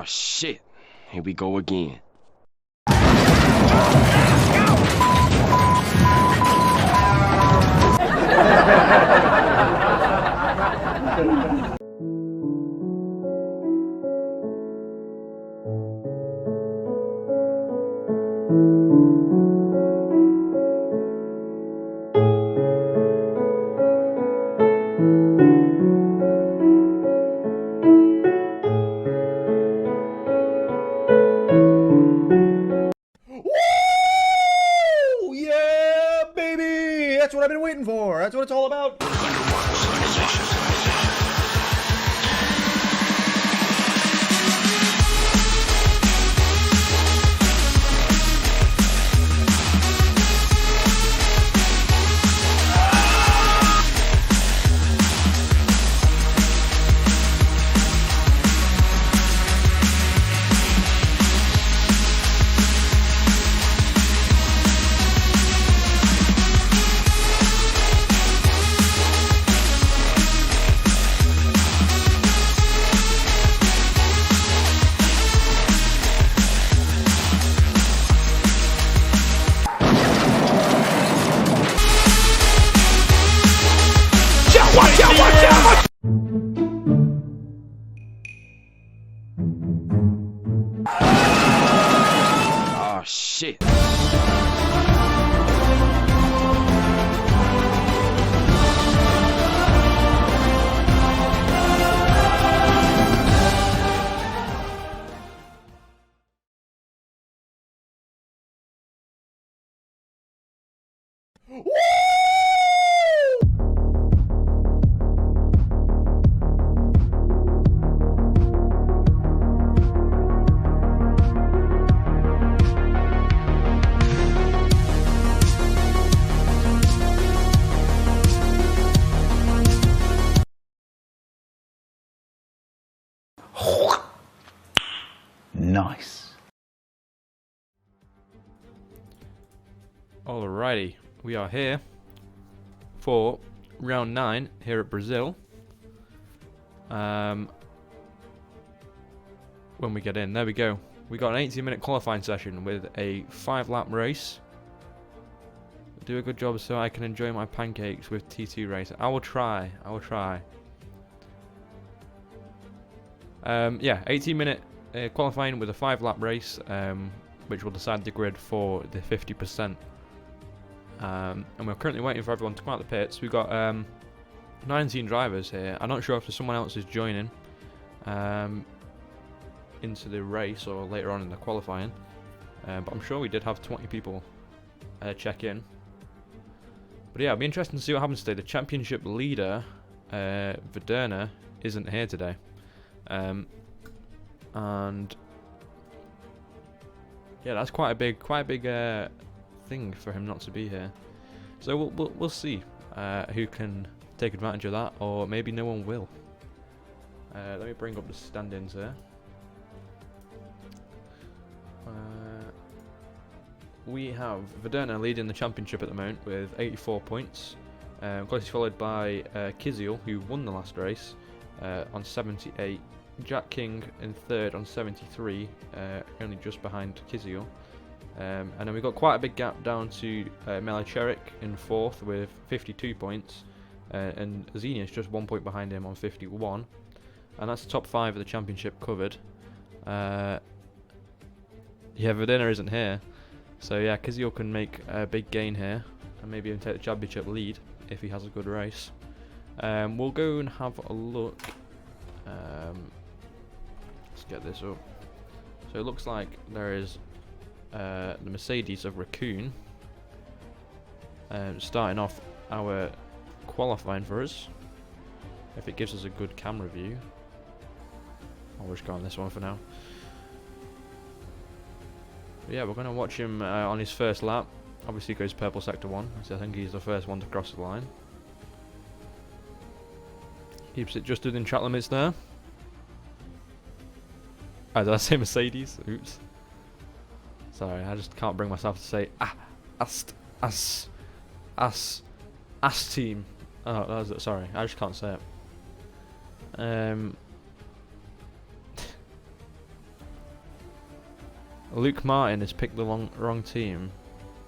Oh shit. Here we go again. Woo! Yeah, baby! That's what I've been waiting for. That's what it's all about. Oh shit. Nice. Alrighty, we are here for round 9 here at Brazil. When we get in, there we go. We got an 18-minute qualifying session with a 5-lap race. Do a good job so I can enjoy my pancakes with T2 race. I will try. I will try. Yeah, 18-minute qualifying with a 5-lap race, which will decide the grid for the 50%. And we're currently waiting for everyone to come out of the pits. We've got 19 drivers here. I'm not sure if someone else is joining into the race or later on in the qualifying, but I'm sure we did have 20 people check in. But yeah, it'll be interesting to see what happens today. The championship leader, Verderner, isn't here today, and yeah, that's quite a big thing for him not to be here. So we'll see who can take advantage of that, or maybe no one will. Let me bring up the standings here. We have Verderner leading the championship at the moment with 84 points, closely followed by Kiziel, who won the last race, on 78. Jack King in third on 73, only just behind Kiziel. And then we've got quite a big gap down to Melicherik in fourth with 52 points, and Xenius just 1 point behind him on 51. And that's the top 5 of the championship covered. Yeah, Verderner isn't here. So yeah, Kiziel can make a big gain here, and maybe even take the championship lead if he has a good race. We'll go and have a look. Let's get this up. So it looks like there is the Mercedes of Raccoon starting off our qualifying for us. If it gives us a good camera view. I'll just go on this one for now. But yeah, we're going to watch him on his first lap. Obviously goes purple sector 1, so I think he's the first one to cross the line. Keeps it just within track limits there. Oh, did I say Mercedes? Oops. Sorry, I just can't bring myself to say As team. Oh, that was it. Sorry, I just can't say it. Luke Martin has picked the wrong team.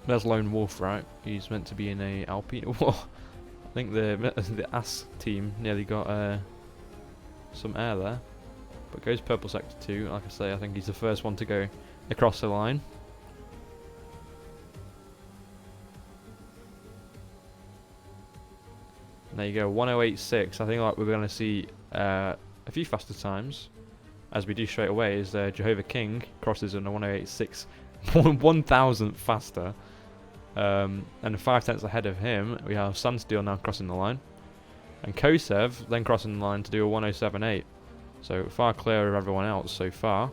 There's Lone Wolf, right? He's meant to be in a Alpine. Whoa. I think the ass team nearly got some air there. But goes purple sector 2. Like I say, I think he's the first one to go across the line. And there you go, 108.6. I think like we're going to see a few faster times, as we do straight away. Is Jehovah King crosses in a 108.6, 1,000th faster. And 5/10 ahead of him, we have Sunsteel now crossing the line, and Kosev then crossing the line to do a 107.8. So far clear of everyone else so far.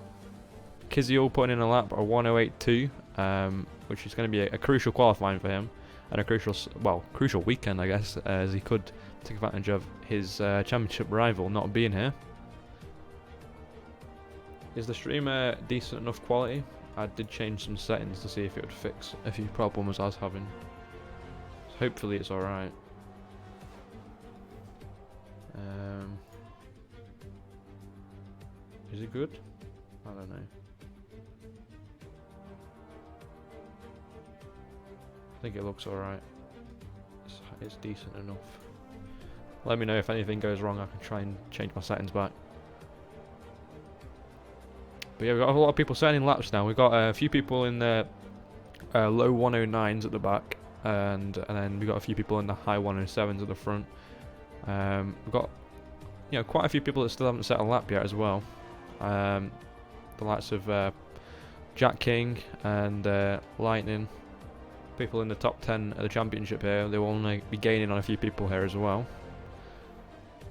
Kiziel putting in a lap, a 108.2, which is going to be a crucial qualifying for him, and a crucial weekend, I guess, as he could take advantage of his championship rival not being here. Is the streamer decent enough quality? I did change some settings to see if it would fix a few problems I was having. So hopefully it's alright. Is it good? I don't know. I think it looks alright. It's decent enough. Let me know if anything goes wrong. I can try and change my settings back. But yeah, we've got a lot of people setting laps now. We've got a few people in the low 109s at the back, and then we've got a few people in the high 107s at the front. We've got quite a few people that still haven't set a lap yet as well. The likes of Jack King and Lightning. People in the top 10 of the championship here. They will only be gaining on a few people here as well.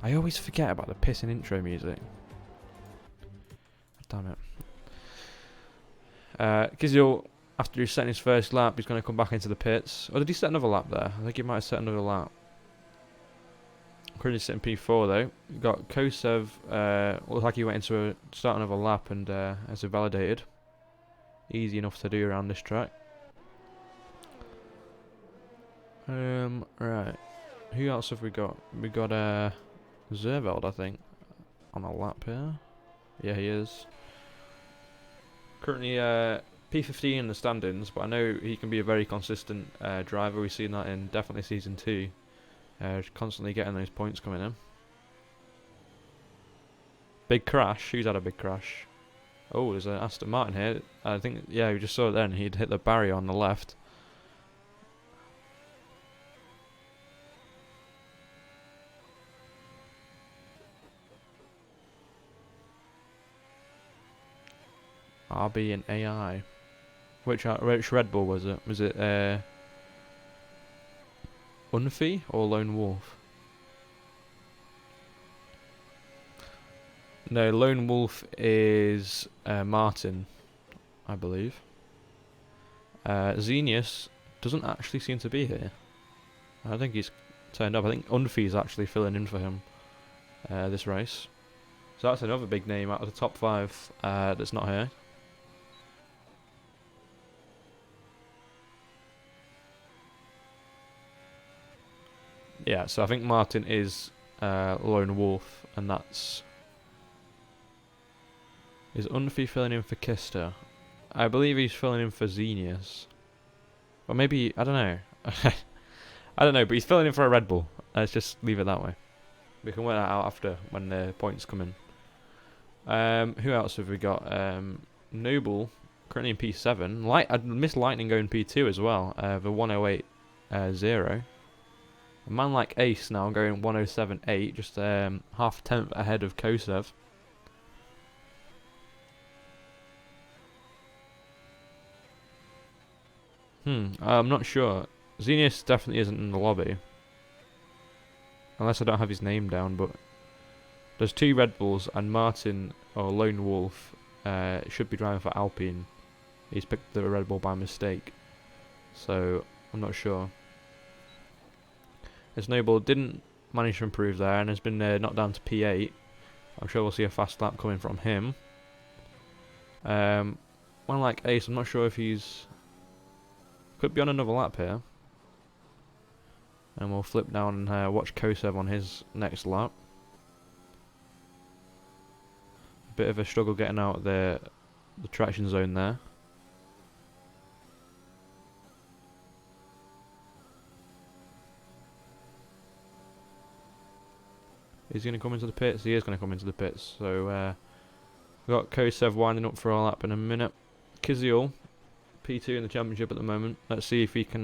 I always forget about the pissing intro music. Damn it. Kiziel, after he's setting his first lap, he's going to come back into the pits. Or did he set another lap there? I think he might have set another lap. Currently sitting P4 though. We've got Kosev, looks like he went into start another lap and has it validated. Easy enough to do around this track. Right. Who else have we got? We got Zerveld, I think, on a lap here. Yeah, he is. Currently P15 in the standings, but I know he can be a very consistent driver. We've seen that in definitely Season 2. Constantly getting those points coming in. Big crash. Who's had a big crash? Oh, there's an Aston Martin here. I think, yeah, we just saw it then. He'd hit the barrier on the left. RB and AI. Which Red Bull was it? Was it Unfi or Lone Wolf? No, Lone Wolf is Martin, I believe. Xenius doesn't actually seem to be here. I don't think he's turned up. I think Unfi is actually filling in for him this race. So that's another big name out of the top 5 that's not here. Yeah, so I think Martin is Lone Wolf, and that's... Is Unfi filling in for Kister? I believe he's filling in for Xenius. Or maybe, I don't know. I don't know, but he's filling in for a Red Bull. Let's just leave it that way. We can work that out after, when the points come in. Who else have we got? Noble, currently in P7. I missed Lightning going P2 as well. The 108.0. A man like Ace now going 107.8, just half a tenth ahead of Kosev. I'm not sure. Xenius definitely isn't in the lobby. Unless I don't have his name down, but there's 2 Red Bulls and Martin, or Lone Wolf, should be driving for Alpine. He's picked the Red Bull by mistake. So, I'm not sure. As Noble didn't manage to improve there and has been knocked down to P8. I'm sure we'll see a fast lap coming from him. One like Ace, I'm not sure if he's... Could be on another lap here. And we'll flip down and watch Kosev on his next lap. A bit of a struggle getting out the traction zone there. Is he going to come into the pits? He is going to come into the pits. So we've got Kosev winding up for a lap in a minute. Kiziol, P2 in the championship at the moment. Let's see if he can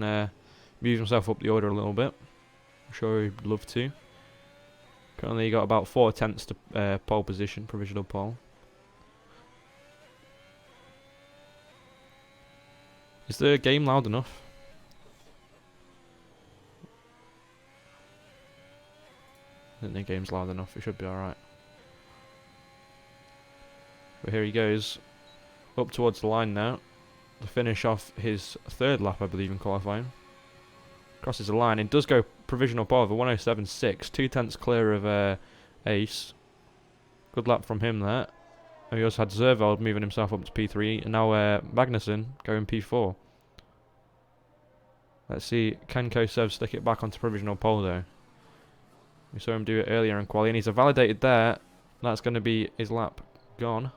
move himself up the order a little bit. I'm sure he'd love to. Currently got about 4 tenths to pole position, provisional pole. Is the game loud enough? I think the game's loud enough, it should be alright. But here he goes, up towards the line now, to finish off his 3rd lap, I believe, in qualifying. Crosses the line, it does go provisional pole of a 107.6, 2 tenths clear of Ace. Good lap from him there. And we also had Zervold moving himself up to P3, and now Magnussen going P4. Let's see, can Kosev stick it back onto provisional pole though? We saw him do it earlier in quali, and he's validated there. That's going to be his lap gone.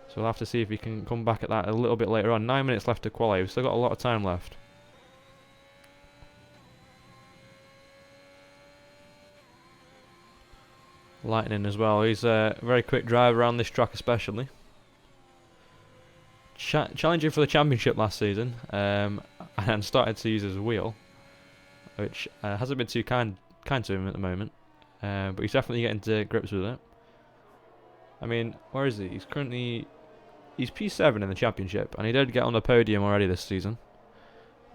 So we'll have to see if he can come back at that a little bit later on. 9 minutes left to quali. We've still got a lot of time left. Lightning as well. He's a very quick driver around this track especially. Challenging for the championship last season. And started to use his wheel. Which hasn't been too kind to him at the moment. But he's definitely getting to grips with it. I mean, where is he? He's P7 in the championship, and he did get on the podium already this season.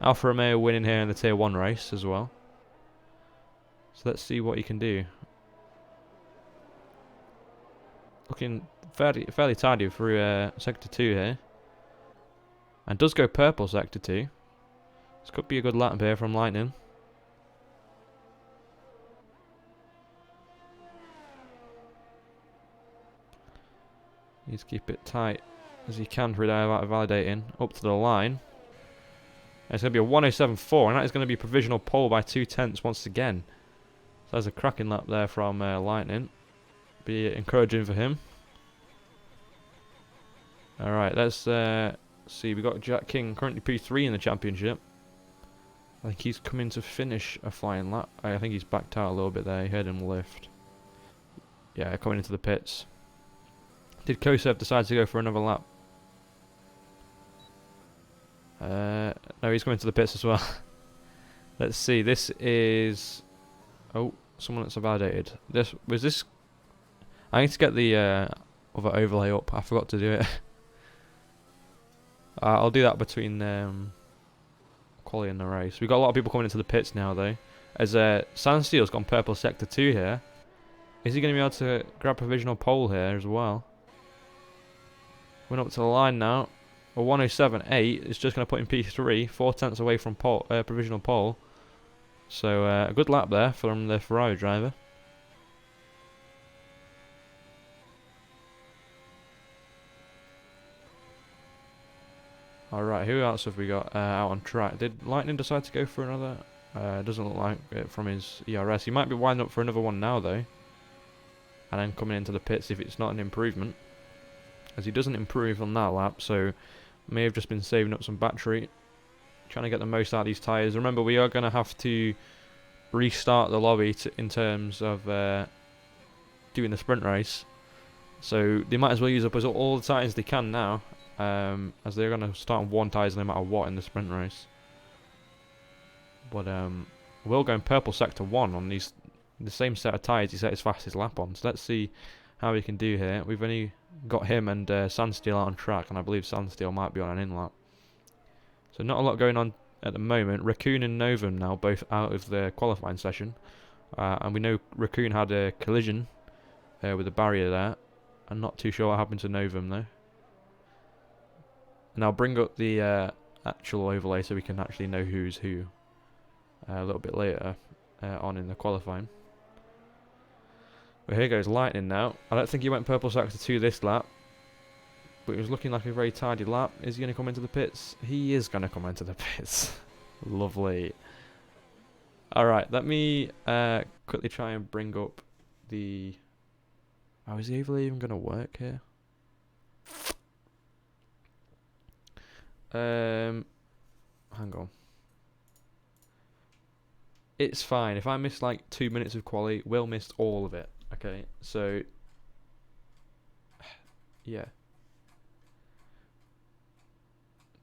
Alfa Romeo winning here in the Tier 1 race as well. So let's see what he can do. Looking fairly tidy through Sector 2 here. And does go purple Sector 2. This could be a good lap here from Lightning. Need to keep it tight as he can without validating. Up to the line. And it's going to be a 107.4, and that is going to be provisional pole by 2 tenths once again. So there's a cracking lap there from Lightning. Be encouraging for him. Alright, let's see. We've got Jack King currently P3 in the championship. I think he's coming to finish a flying lap. I think he's backed out a little bit there. You heard him lift. Yeah, coming into the pits. Did Kosev decide to go for another lap? No, he's coming to the pits as well. Let's see. This is... Oh, someone that's validated. This... I need to get the other overlay up. I forgot to do it. I'll do that between quali and the race. We've got a lot of people coming into the pits now, though. As Sandsteel's gone purple sector 2 here. Is he going to be able to grab provisional pole here as well? Went up to the line now. A 107.8 is just going to put him P3, 4 tenths away from provisional pole. So a good lap there from the Ferrari driver. Alright, who else have we got out on track? Did Lightning decide to go for another? Doesn't look like it from his ERS. He might be winding up for another one now though. And then coming into the pits if it's not an improvement. As he doesn't improve on that lap, so may have just been saving up some battery. Trying to get the most out of these tyres. Remember, we are going to have to restart the lobby in terms of doing the sprint race. So they might as well use up all the tyres they can now. As they're going to start on 1 tyres no matter what in the sprint race. But we'll go in purple sector 1 on the same set of tyres he set his fastest lap on. So let's see how he can do here. We've only got him and Sandsteel out on track, and I believe Sandsteel might be on an in-lap. So not a lot going on at the moment. Raccoon and Novum now both out of the qualifying session. And we know Raccoon had a collision with a barrier there. I'm not too sure what happened to Novum though. And I'll bring up the actual overlay so we can actually know who's who a little bit later on in the qualifying. But here goes Lightning now. I don't think he went purple sector 2 this lap. But it was looking like a very tidy lap. Is he going to come into the pits? He is going to come into the pits. Lovely. Alright, let me quickly try and bring up the... Oh, is the overlay even going to work here? Hang on. It's fine. If I miss like 2 minutes of quali, Will missed all of it. Okay, so yeah.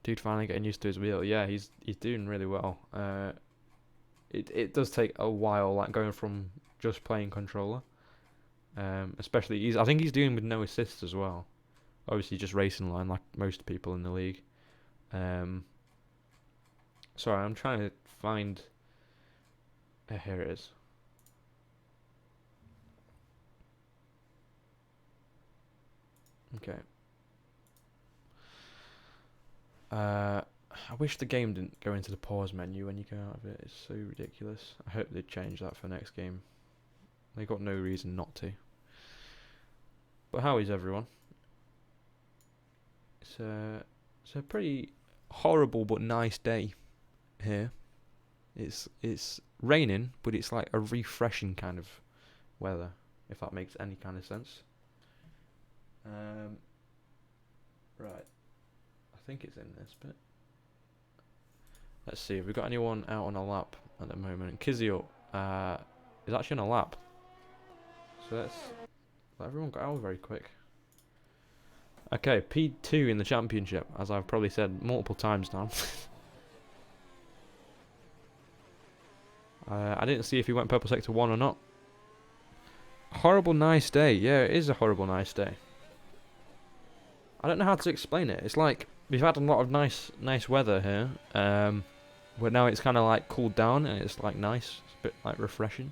Dude finally getting used to his wheel. Yeah, he's doing really well. It does take a while, like going from just playing controller. Especially I think he's doing with no assists as well. Obviously just racing line like most people in the league. Sorry, I'm trying to find. Here it is. Okay. I wish the game didn't go into the pause menu when you go out of it. It's so ridiculous. I hope they change that for next game. They got no reason not to. But how is everyone? It's a pretty horrible but nice day here. It's raining, but it's like a refreshing kind of weather, if that makes any kind of sense. Right. I think it's in this bit. Let's see, have we got anyone out on a lap at the moment? Kizio is actually on a lap. So let's let everyone go out very quick. Okay, P2 in the championship, as I've probably said multiple times now. I didn't see if he went purple sector 1 or not. Horrible nice day. Yeah, it is a horrible nice day. I don't know how to explain it. It's like we've had a lot of nice weather here, but now it's kind of like cooled down and it's like nice. It's a bit like refreshing.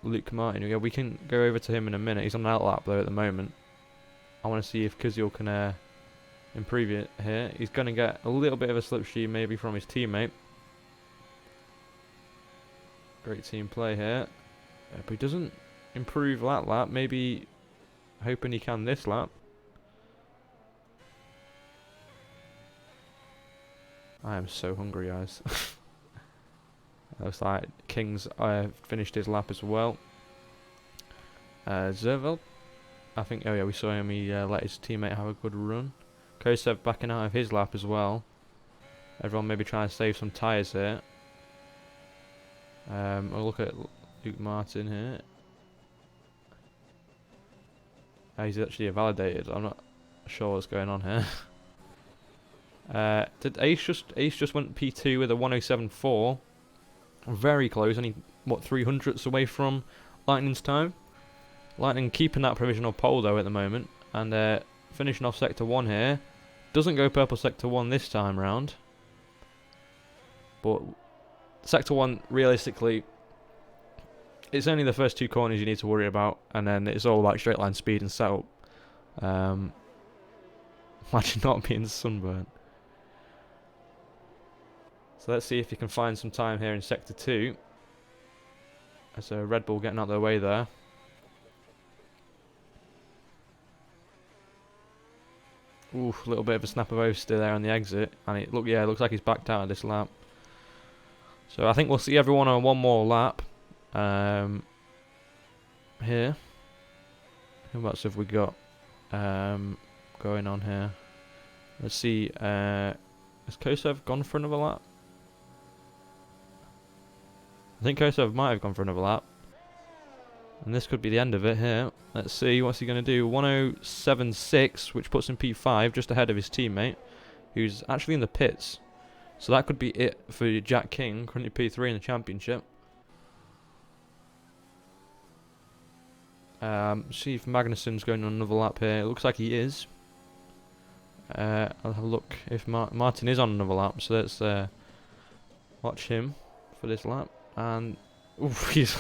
Luke Martin, yeah, we can go over to him in a minute. He's on an outlap though at the moment. I want to see if Kizil can improve it here. He's going to get a little bit of a slipstream maybe from his teammate. Great team play here. But he doesn't improve that lap. Maybe hoping he can this lap. I am so hungry, guys. Looks like King's finished his lap as well. Zervel, I think, oh yeah, we saw him, he let his teammate have a good run. Kosev backing out of his lap as well. Everyone maybe trying to save some tyres here. We'll look at Luke Martin here. He's actually invalidated. I'm not sure what's going on here. Did Ace just went P2 with a 107.4. Very close, only what 300ths away from Lightning's time. Lightning keeping that provisional pole though at the moment, and finishing off sector 1 here. Doesn't go purple sector 1 this time round, but sector 1 realistically, it's only the first 2 corners you need to worry about, and then it's all about straight line speed and setup. Imagine not being sunburnt. So let's see if you can find some time here in sector 2. There's a Red Bull getting out of their way there. Ooh, a little bit of a snap of oversteer there on the exit, and it looks like he's backed out of this lap. So I think we'll see everyone on one more lap. Here. Who else have we got going on here? Let's see. Has Kosev gone for another lap? I think Kosev might have gone for another lap. And this could be the end of it here. Let's see, what's he going to do? 107.6, which puts him P5, just ahead of his teammate, who's actually in the pits. So that could be it for Jack King, currently P3 in the championship. See if Magnussen's going on another lap here. It looks like he is. I'll have a look if Martin is on another lap. So let's watch him for this lap. And oof, he's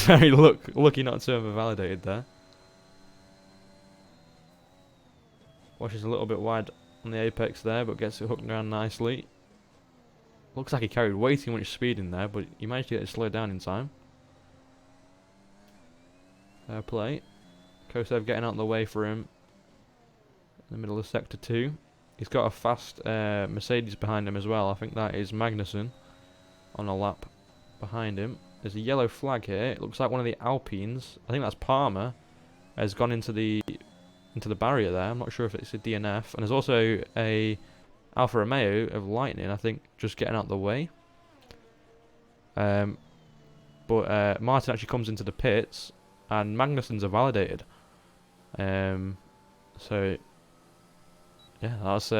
very lucky not to have validated there. Washes a little bit wide on the apex there, but gets it hooked around nicely. Looks like he carried way too much speed in there, but he managed to get it slowed down in time. Fair play. Kosev getting out of the way for him. In the middle of sector 2. He's got a fast Mercedes behind him as well. I think that is Magnussen on a lap behind him. There's a yellow flag here. It looks like one of the Alpines. I think that's Palmer. Has gone into the barrier there. I'm not sure if it's a DNF. And there's also a Alfa Romeo of Lightning, I think, just getting out of the way. But Martin actually comes into the pits, and Magnussen's are validated. So yeah, that's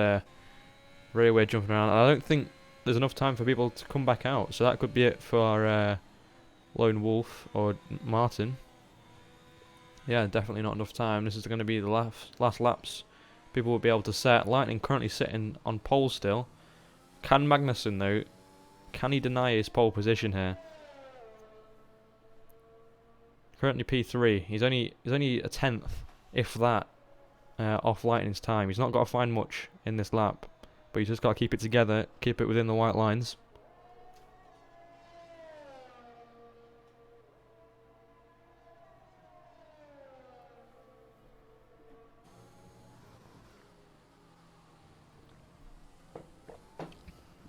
really weird jumping around. I don't think there's enough time for people to come back out, so that could be it for Lone Wolf or Martin. Yeah, definitely not enough time. This is going to be the last laps. People will be able to set. Lightning currently sitting on pole still. Can Magnussen though? Can he deny his pole position here? Currently P3. He's only a tenth, if that, off Lightning's time. He's not got to find much in this lap, but he's just got to keep it together, keep it within the white lines.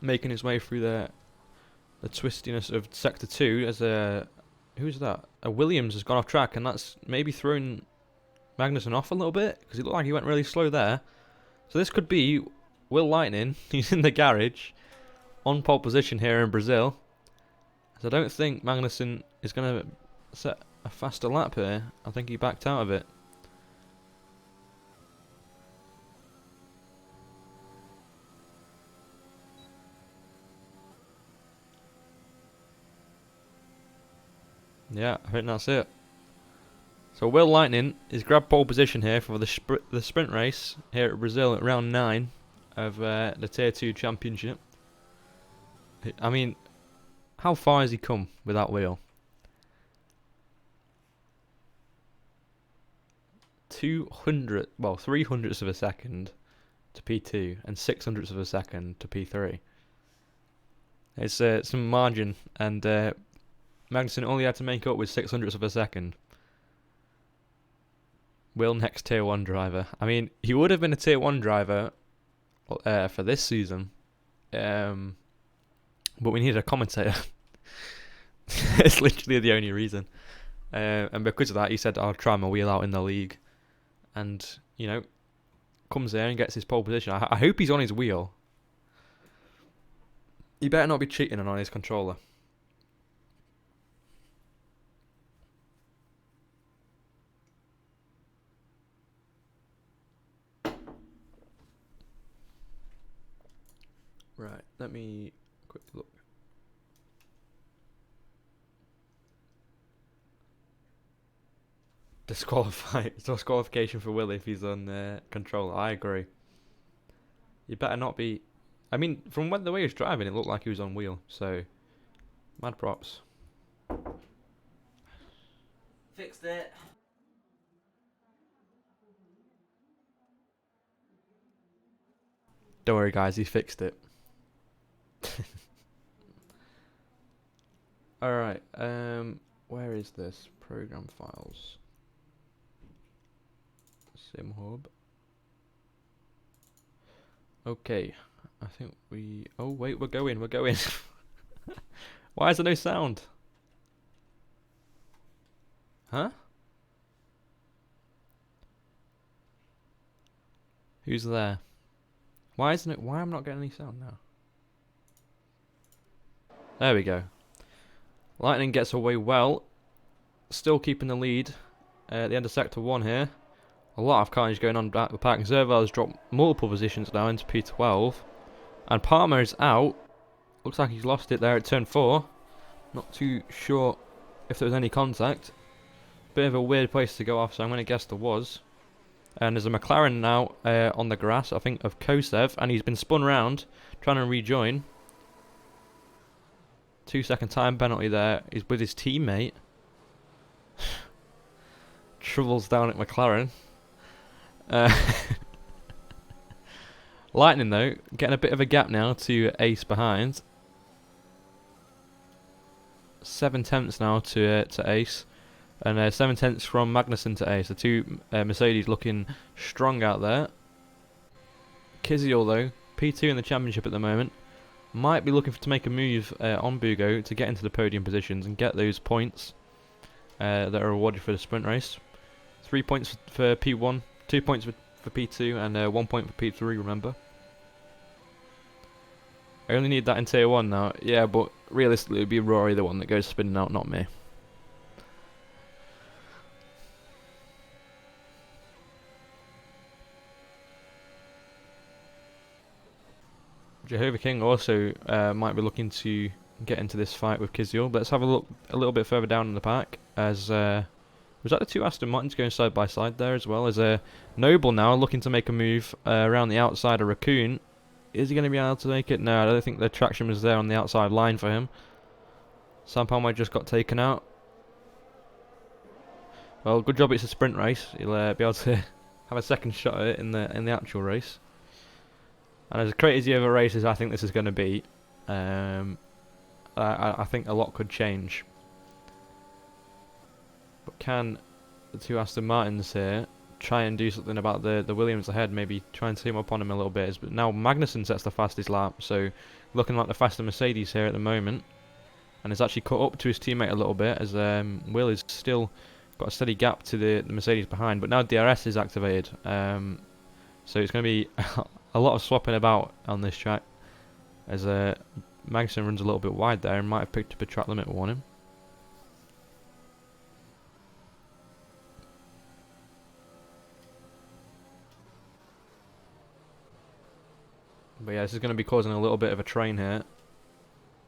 Making his way through the twistiness of Sector 2 as who's that? A Williams has gone off track, and that's maybe thrown Magnussen off a little bit, because it looked like he went really slow there. So this could be Will Lightning. He's in the garage on pole position here in Brazil. So I don't think Magnussen is going to set a faster lap here. I think he backed out of it. Yeah, I think that's it. So Will Lightning is grabbed pole position here for the sprint race here at Brazil at round 9 of the Tier 2 Championship. I mean, how far has he come with that wheel? 200, well, 300ths of a second to P2 and 600ths of a second to P3. It's some margin, and Magnussen only had to make up with 600ths of a second. Will next Tier 1 driver. I mean, he would have been a Tier 1 driver for this season. But we needed a commentator. It's literally the only reason. And because of that, he said, I'll try my wheel out in the league. And, you know, comes there and gets his pole position. I hope he's on his wheel. He better not be cheating on his controller. Right, let me quick look. Disqualification for Will if he's on controller. I agree. You better not be. I mean, from the way he was driving, it looked like he was on wheel. So, mad props. Fixed it. Don't worry, guys. He fixed it. Alright, where is this? Program files. Sim hub. Okay, I think we... Oh wait, we're going. Why is there no sound? Huh? Who's there? Why isn't it? Why am I not getting any sound now? There we go. Lightning gets away well. Still keeping the lead at the end of Sector 1 here. A lot of carnage going on at the pack. Zerval has dropped multiple positions now into P12. And Palmer is out. Looks like he's lost it there at turn 4. Not too sure if there was any contact. Bit of a weird place to go off, so I'm going to guess there was. And there's a McLaren now on the grass, I think, of Kosev. And he's been spun round, trying to rejoin. 2-second time penalty there. He's with his teammate. Troubles down at McLaren. Lightning, though, getting a bit of a gap now to Ace behind. 7 tenths now to Ace. And 7 tenths from Magnussen to Ace. The two Mercedes looking strong out there. Kiziel, though, P2 in the championship at the moment. Might be looking to make a move on Bugo to get into the podium positions and get those points that are awarded for the sprint race. 3 points for P1, 2 points for P2, and 1 point for P3, remember. I only need that in tier 1 now. Yeah, but realistically, it would be Rory the one that goes spinning out, not me. Jehovah King also might be looking to get into this fight with Kiziel. But let's have a look a little bit further down in the pack. As was that the two Aston Martins going side by side there as well? As Noble now looking to make a move around the outside of Raccoon. Is he going to be able to make it? No, I don't think the traction was there on the outside line for him. Sam Palmer just got taken out. Well, good job it's a sprint race. He'll be able to have a second shot at it in the actual race. And as crazy of a race as I think this is going to be, I think a lot could change. But can the two Aston Martins here try and do something about the Williams ahead? Maybe try and team up on him a little bit. But now Magnussen sets the fastest lap, so looking like the faster Mercedes here at the moment. And has actually caught up to his teammate a little bit, as Will is still got a steady gap to the Mercedes behind. But now DRS is activated, so it's going to be a lot of swapping about on this track, as Magnussen runs a little bit wide there and might have picked up a track limit warning. But yeah, this is going to be causing a little bit of a train here,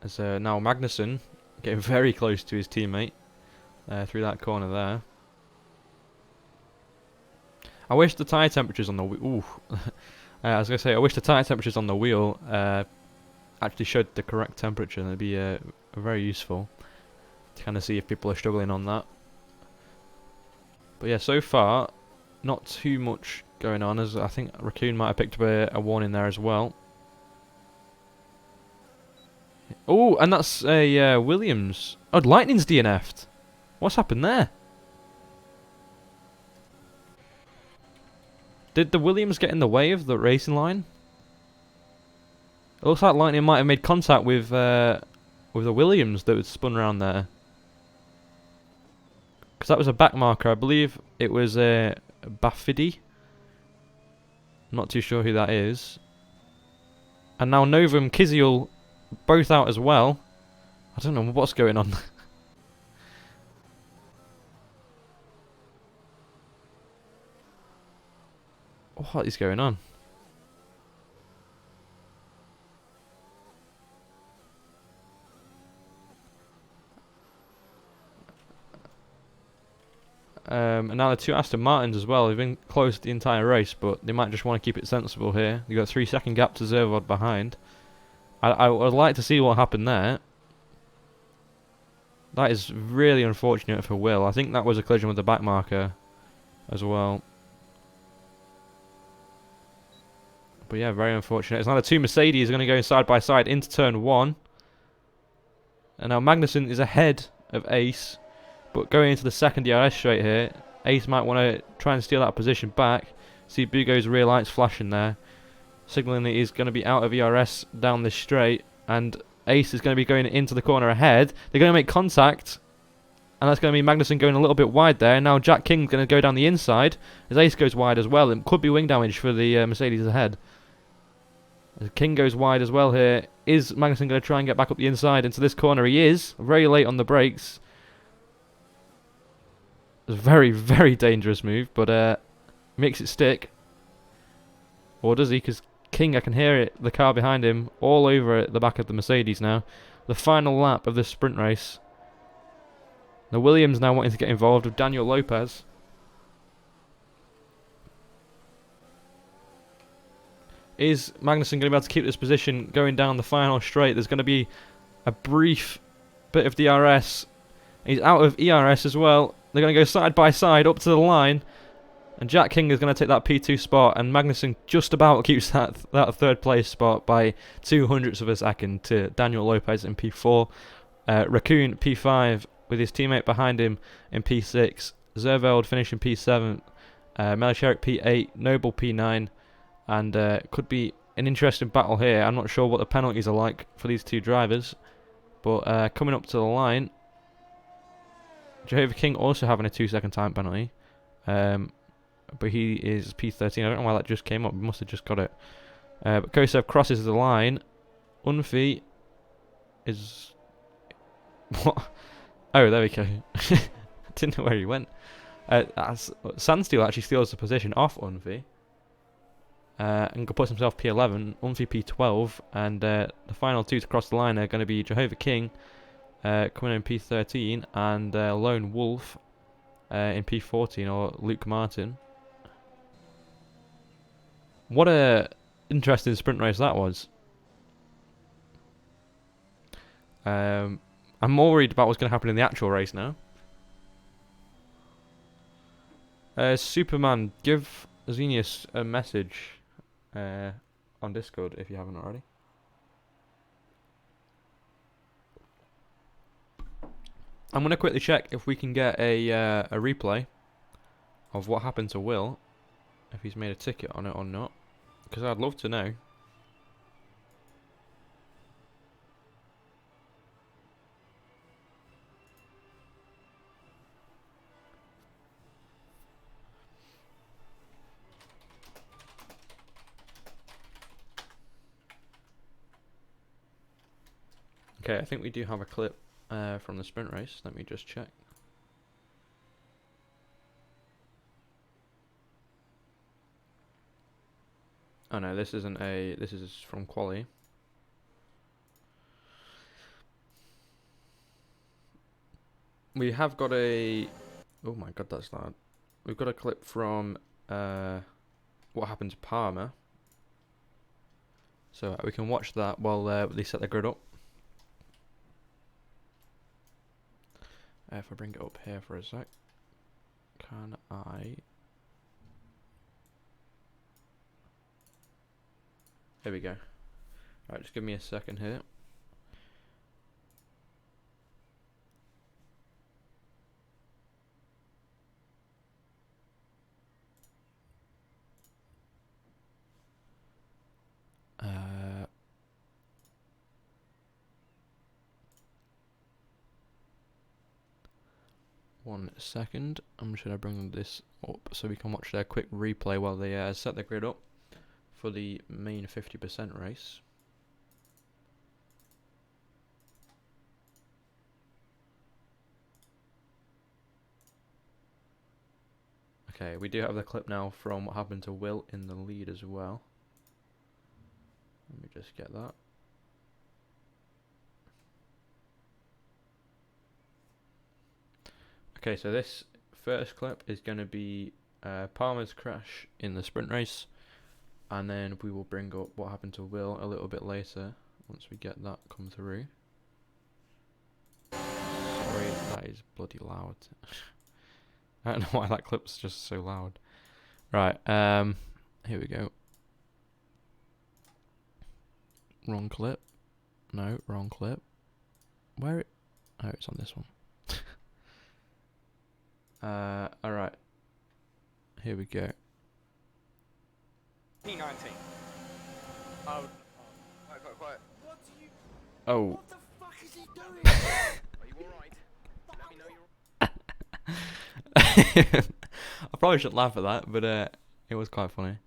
as now Magnussen getting very close to his teammate through that corner there. I wish the tyre temperatures on the wheel. I was going to say, I wish the tyre temperatures on the wheel actually showed the correct temperature. That'd be very useful to kind of see if people are struggling on that. But yeah, so far, not too much going on, as I think Raccoon might have picked up a warning there as well. Oh, and that's a Williams. Oh, Lightning's DNF'd. What's happened there? Did the Williams get in the way of the racing line? It looks like Lightning might have made contact with the Williams that was spun around there. Because that was a back marker. I believe it was Bafidi. I'm not too sure who that is. And now Nova and Kiziel both out as well. I don't know what's going on. What is going on? And now the two Aston Martins as well. They've been close the entire race, but they might just want to keep it sensible here. They've got a 3-second gap to Zervod behind. I would like to see what happened there. That is really unfortunate for Will. I think that was a collision with the back marker as well. But yeah, very unfortunate. It's now the two Mercedes are going to go side by side into turn 1. And now Magnussen is ahead of Ace. But going into the second DRS straight here, Ace might want to try and steal that position back. See Bugo's rear lights flashing there, signalling that he's going to be out of ERS down this straight. And Ace is going to be going into the corner ahead. They're going to make contact. And that's going to be Magnussen going a little bit wide there. And now Jack King's going to go down the inside as Ace goes wide as well. It could be wing damage for the Mercedes ahead. As King goes wide as well here. Is Magnussen going to try and get back up the inside into this corner? He is. Very late on the brakes. It's a very, very dangerous move, but makes it stick. Or does he? Because King, I can hear it, the car behind him, all over the back of the Mercedes now. The final lap of this sprint race. The Williams now wanting to get involved with Daniel Lopez. Is Magnussen going to be able to keep this position going down the final straight? There's going to be a brief bit of DRS. He's out of ERS as well. They're going to go side by side up to the line. And Jack King is going to take that P2 spot. And Magnussen just about keeps that third place spot by 0.02 of a second to Daniel Lopez in P4. Raccoon P5 with his teammate behind him in P6. Zerveld finishing P7. Melicherik P8. Noble P9. And could be an interesting battle here. I'm not sure what the penalties are like for these two drivers. But coming up to the line, Jehovah King also having a 2-second time penalty. But he is P13. I don't know why that just came up. We must have just got it. But Kosev crosses the line. Unfi is what? Oh, there we go. Didn't know where he went. Sandsteel actually steals the position off Unfi. And puts himself P11, Unfi P12, and the final two to cross the line are going to be Jehovah King coming in P13 and Lone Wolf in P14, or Luke Martin. What a interesting sprint race that was. I'm more worried about what's going to happen in the actual race now. Superman, give Xenius a message on Discord if you haven't already. I'm going to quickly check if we can get a replay of what happened to Will, if he's made a ticket on it or not, because I'd love to know. Okay, I think we do have a clip from the sprint race. Let me just check. Oh no, this isn't a. This is from Quali. We have got a. Oh my god, that's loud. We've got a clip from what happened to Palmer. So we can watch that while they set the grid up. If I bring it up here for a sec, can I? Here we go. Alright, just give me a second here. One second. I'm just gonna bring this up so we can watch their quick replay while they set the grid up for the main 50% race. Okay, we do have the clip now from what happened to Will in the lead as well. Let me just get that. Okay, so this first clip is going to be Palmer's crash in the sprint race, and then we will bring up what happened to Will a little bit later once we get that come through. Sorry, that is bloody loud. I don't know why that clip's just so loud. Right, here we go. Wrong clip. No, wrong clip. Where it? Oh, it's on this one. Alright. Here we go. P19. Oh. Quiet, quiet. What do you... Oh. What the fuck is he doing? Are you alright? Let me know you're... I probably shouldn't laugh at that, but it was quite funny.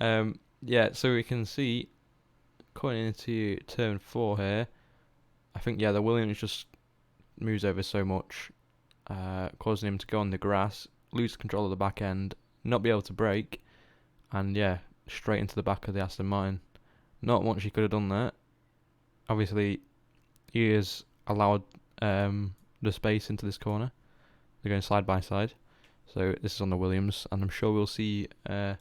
Yeah, so we can see going into turn 4 here. I think, yeah, the Williams just moves over so much, causing him to go on the grass, lose control of the back end, not be able to brake, and yeah, straight into the back of the Aston Martin. Not much he could have done there. Obviously, he has allowed the space into this corner. They're going side by side. So this is on the Williams, and I'm sure we'll see the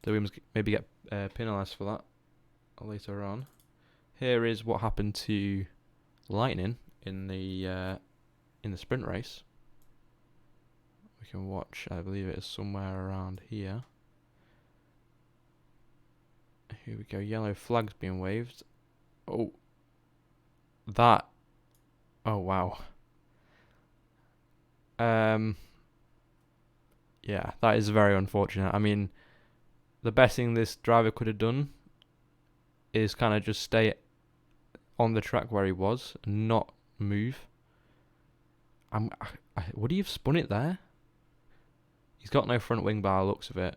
Williams maybe get penalised for that later on. Here is what happened to Lightning in the sprint race. We can watch. I believe it is somewhere around here. Here we go. Yellow flag's being waved. Oh, that. Oh wow. Yeah, that is very unfortunate. I mean, the best thing this driver could have done is kind of just stay on the track where he was and not move. Would he have spun it there? He's got no front wing bar, looks of it.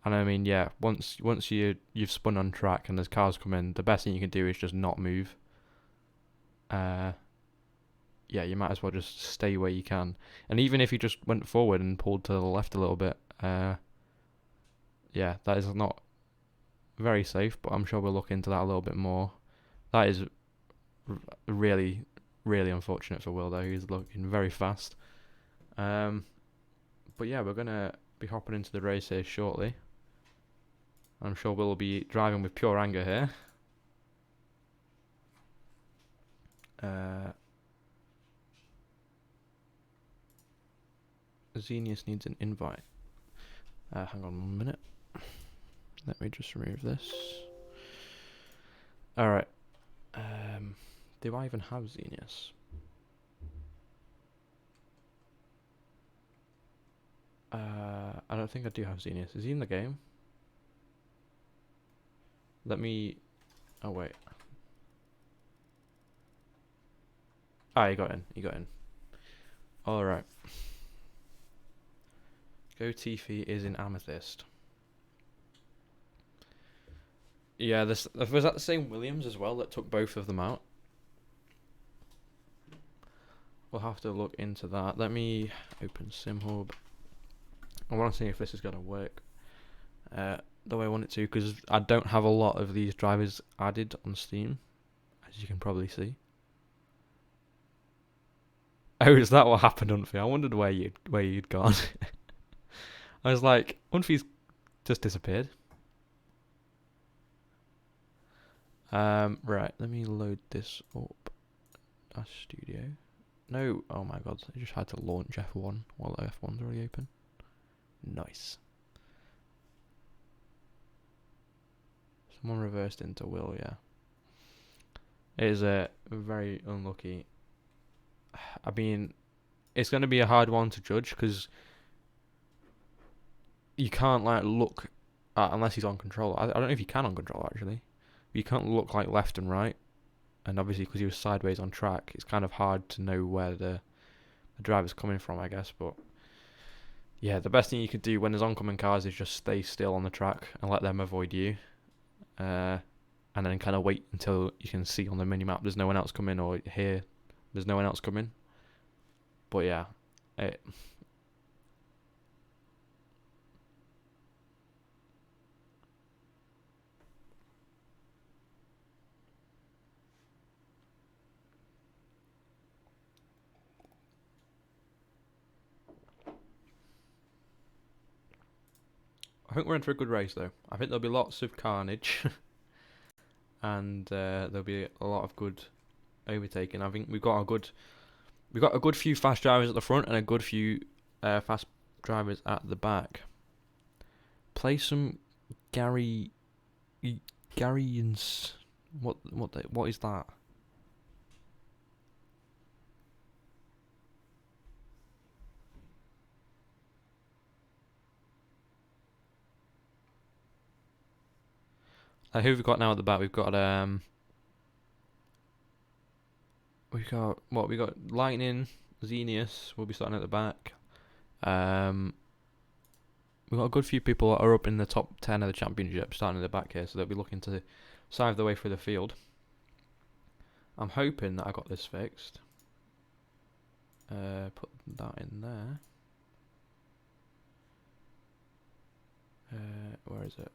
And I mean, yeah, once you've spun on track and there's cars coming, the best thing you can do is just not move. Yeah, you might as well just stay where you can. And even if you just went forward and pulled to the left a little bit, yeah, that is not very safe, but I'm sure we'll look into that a little bit more. That is really, really unfortunate for Will, though. He's looking very fast. But yeah, we're going to be hopping into the race here shortly. I'm sure we'll be driving with pure anger here. Xenius needs an invite. Hang on 1 minute. Let me just remove this. Alright. Do I even have Xenius? I don't think I do have Xenius. Is he in the game? Let me... Oh, wait. Ah, he got in. He got in. Alright. Go Tiffy is in Amethyst. Yeah, was that the same Williams as well that took both of them out? We'll have to look into that. Let me open SimHub. I want to see if this is going to work the way I want it to, because I don't have a lot of these drivers added on Steam, as you can probably see. Oh, is that what happened, Unfi? I wondered where you'd gone. I was like, Unfi's just disappeared. Right, let me load this up. Dash Studio. No, oh my god, I just had to launch F1 while F1's already open. Nice. Someone reversed into Will, yeah. It is very unlucky. I mean, it's going to be a hard one to judge because you can't like look at, unless he's on controller. I don't know if you can on controller actually. You can't look like left and right, and obviously because he was sideways on track, it's kind of hard to know where the driver's coming from, I guess. But yeah, the best thing you could do when there's oncoming cars is just stay still on the track and let them avoid you, and then kind of wait until you can see on the minimap there's no one else coming, or hear there's no one else coming. But yeah, I think we're in for a good race though. I think there'll be lots of carnage, and there'll be a lot of good overtaking. I think we've got a good few fast drivers at the front and a good few fast drivers at the back. Play some Garyans. What is that? Who have we got now at the back? We've got what? We got Lightning, Xenius will be starting at the back. We've got a good few people that are up in the top 10 of the championship starting at the back here, so they'll be looking to save their way through the field. I'm hoping that I got this fixed. Put that in there. Where is it?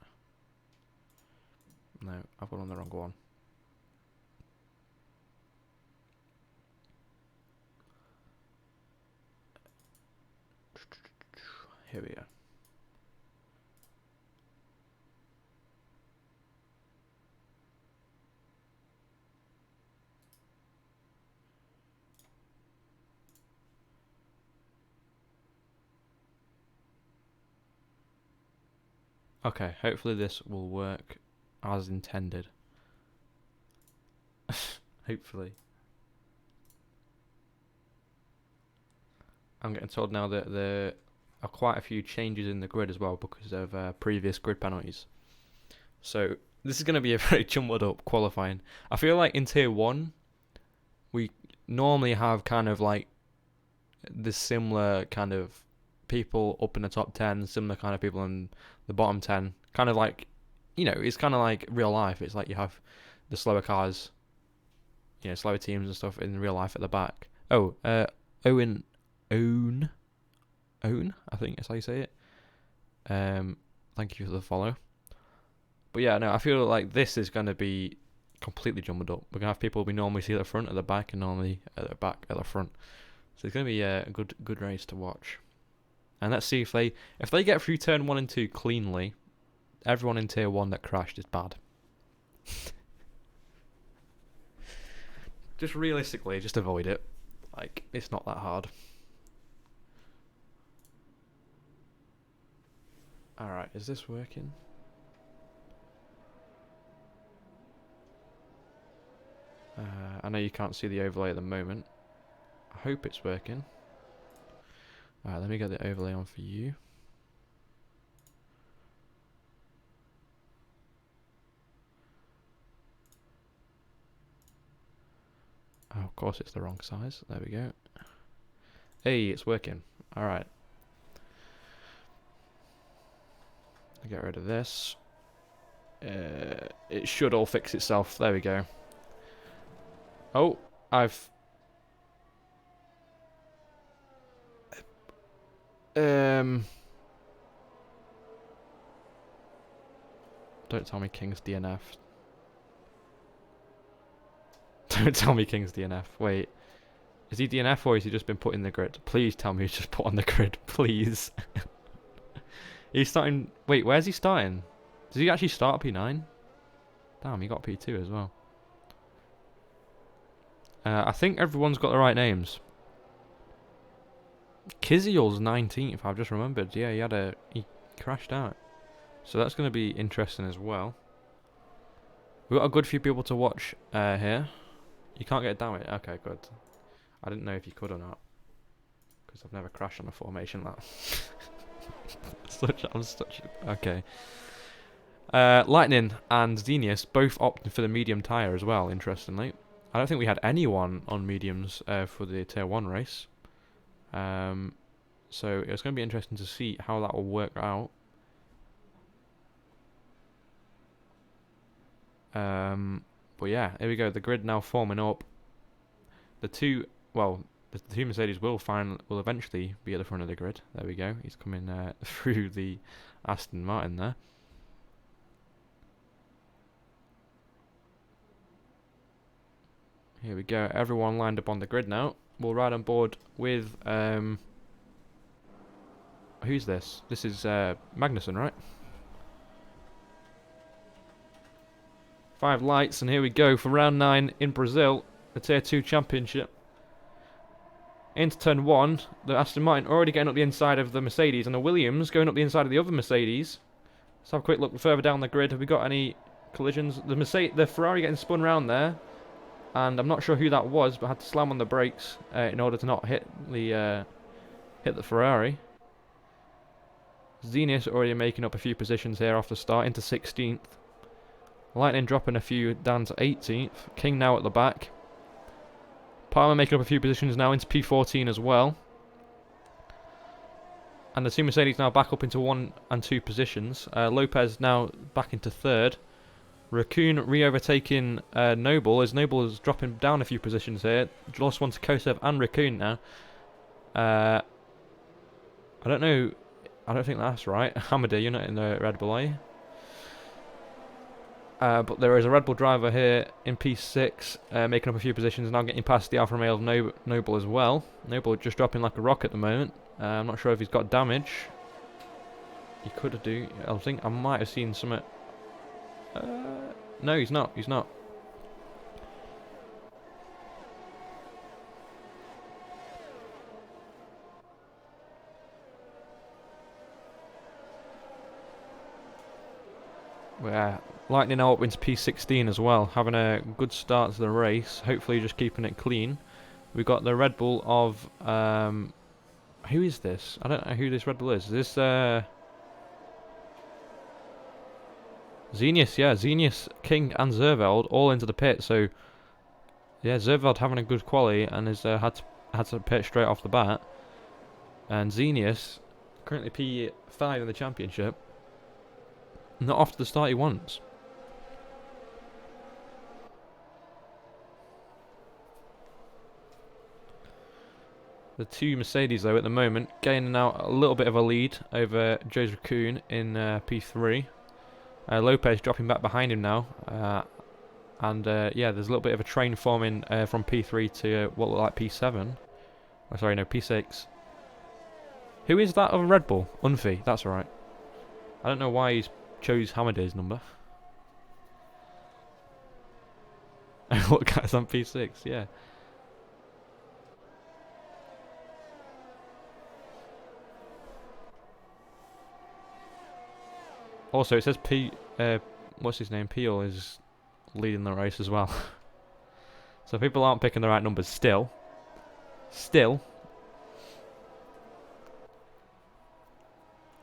No, I've got on the wrong one. Here we go. Okay, hopefully this will work as intended. Hopefully. I'm getting told now that there are quite a few changes in the grid as well because of previous grid penalties. So this is going to be a very jumbled up qualifying. I feel like in Tier 1, we normally have kind of like this similar kind of people up in the top 10, similar kind of people in the bottom 10. Kind of like, it's kind of like real life. It's like you have the slower cars, slower teams and stuff in real life at the back. Oh, Owen, I think that's how you say it. Thank you for the follow. But yeah, no, I feel like this is going to be completely jumbled up. We're going to have people we normally see at the front, at the back, and normally at the back, at the front. So it's going to be a good race to watch. And let's see if they get through turn 1 and 2 cleanly. Everyone in tier 1 that crashed is bad. Just realistically, just avoid it. Like, it's not that hard. Alright, is this working? I know you can't see the overlay at the moment. I hope it's working. Alright, let me get the overlay on for you. Oh, of course it's the wrong size. There we go. Hey, it's working. Alright. Get rid of this. It should all fix itself. There we go. Oh, don't tell me King's DNF. Don't tell me King's DNF. Wait. Is he DNF or has he just been put in the grid? Please tell me he's just put on the grid. Please. He's starting... Wait, where's he starting? Does he actually start P9? Damn, he got P2 as well. I think everyone's got the right names. Kiziel's 19th, I've just remembered. Yeah, he crashed out. So that's going to be interesting as well. We've got a good few people to watch here. You can't get damage. Okay, good. I didn't know if you could or not. Because I've never crashed on a formation like okay. Lightning and Xenius both opted for the medium tyre as well, interestingly. I don't think we had anyone on mediums for the tier 1 race. So it's going to be interesting to see how that will work out. But yeah, here we go. The grid now forming up. The two Mercedes will eventually be at the front of the grid. There we go. He's coming through the Aston Martin there. Here we go. Everyone lined up on the grid now. We'll ride on board with who's this? This is Magnussen, right? 5 lights, and here we go for round 9 in Brazil, the Tier 2 Championship. Into turn 1, the Aston Martin already getting up the inside of the Mercedes, and the Williams going up the inside of the other Mercedes. Let's have a quick look further down the grid. Have we got any collisions? The Ferrari getting spun round there, and I'm not sure who that was, but had to slam on the brakes in order to not hit the Ferrari. Xenius already making up a few positions here off the start, into 16th. Lightning dropping a few down to 18th. King now at the back. Palmer making up a few positions now into P14 as well. And the two Mercedes now back up into 1 and 2 positions. Lopez now back into 3rd. Raccoon re-overtaking Noble, as Noble is dropping down a few positions here. Lost one to Kosev and Raccoon now. I don't know. I don't think that's right. Hamada, you're not in the Red Bull, are you? But there is a Red Bull driver here in P6, making up a few positions, now getting past the Alfa Romeo of Noble as well. Noble just dropping like a rock at the moment. I'm not sure if he's got damage. He could do. I think I might have seen some. No, he's not. He's not. Yeah, Lightning now up into P16 as well, having a good start to the race, hopefully just keeping it clean. We've got the Red Bull of, who is this? I don't know who this Red Bull is. Is this, Xenius, yeah, Xenius, King and Zerveld all into the pit, so, yeah, Zerveld having a good quali and has had to pit straight off the bat. And Xenius Currently P5 in the championship. Not off to the start he wants. The two Mercedes, though, at the moment, gaining out a little bit of a lead over Joe's Raccoon in P3. Lopez dropping back behind him now. And yeah, there's a little bit of a train forming from P3 to what looked like P7. Oh, sorry, no, P6. Who is that of Red Bull? Unfi, that's right. I don't know why he's chose Hamaday's number. What guy's on P6? Yeah. Also, it says what's his name? Peel is leading the race as well. So people aren't picking the right numbers still.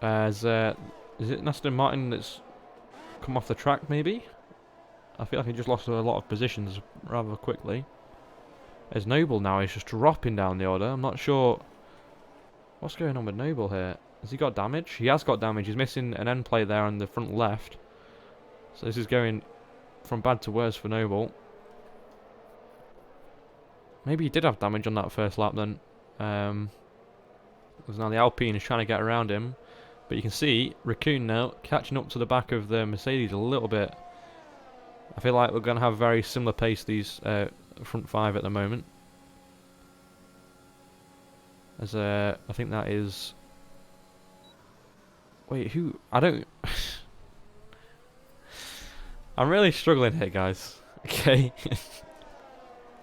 As is it Aston Martin that's come off the track? Maybe. I feel like he just lost a lot of positions rather quickly. As Noble now is just dropping down the order. I'm not sure what's going on with Noble here. Has he got damage? He has got damage. He's missing an end plate there on the front left. So this is going from bad to worse for Noble. Maybe he did have damage on that first lap then. Because now the Alpine is trying to get around him. But you can see Raccoon now catching up to the back of the Mercedes a little bit. I feel like we're going to have very similar pace, these front five at the moment. As I think that is... Wait, who? I don't... I'm really struggling here, guys. Okay.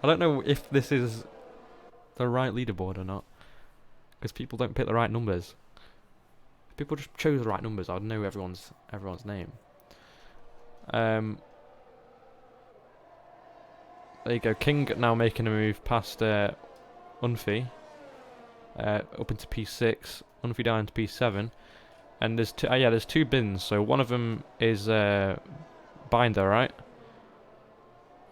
I don't know if this is the right leaderboard or not. Because people don't pick the right numbers. If people just chose the right numbers, I would know everyone's name. There you go. King now making a move past Unfi. Up into P6. Unfi down to P7. And there's two, there's two bins. So one of them is Binder, right?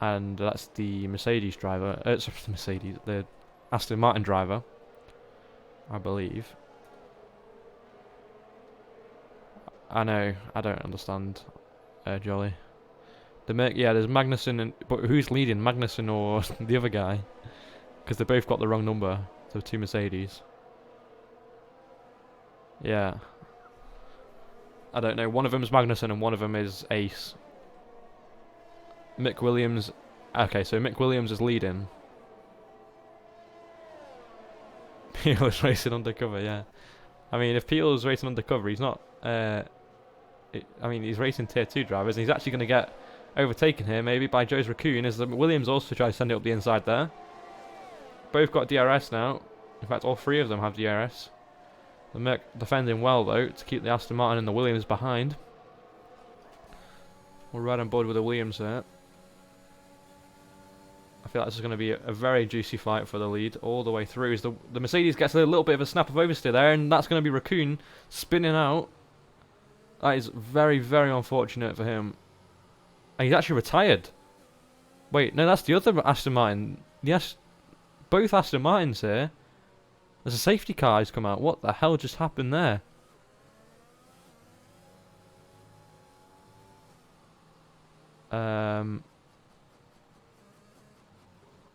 And that's the Mercedes driver. Sorry, the Mercedes, the Aston Martin driver, I believe. I know, I don't understand, Jolly. There's Magnussen, and but who's leading, Magnussen or the other guy? Because they both got the wrong number. So two Mercedes. Yeah. I don't know. One of them is Magnussen and one of them is Ace. Mick Williams. Okay, so Mick Williams is leading. Peel is racing undercover, yeah. I mean, if Peel is racing undercover, he's not... I mean, he's racing tier 2 drivers, and he's actually going to get overtaken here, maybe, by Joe's Raccoon, as the Williams also tries to send it up the inside there. Both got DRS now. In fact, all three of them have DRS. The Merc defending well, though, to keep the Aston Martin and the Williams behind. We're right on board with the Williams there. I feel like this is going to be a very juicy fight for the lead all the way through. As the Mercedes gets a little bit of a snap of oversteer there, and that's going to be Raccoon spinning out. That is very, very unfortunate for him. And he's actually retired. Wait, no, that's the other Aston Martin. Yes, both Aston Martins here. There's a safety car has come out. What the hell just happened there?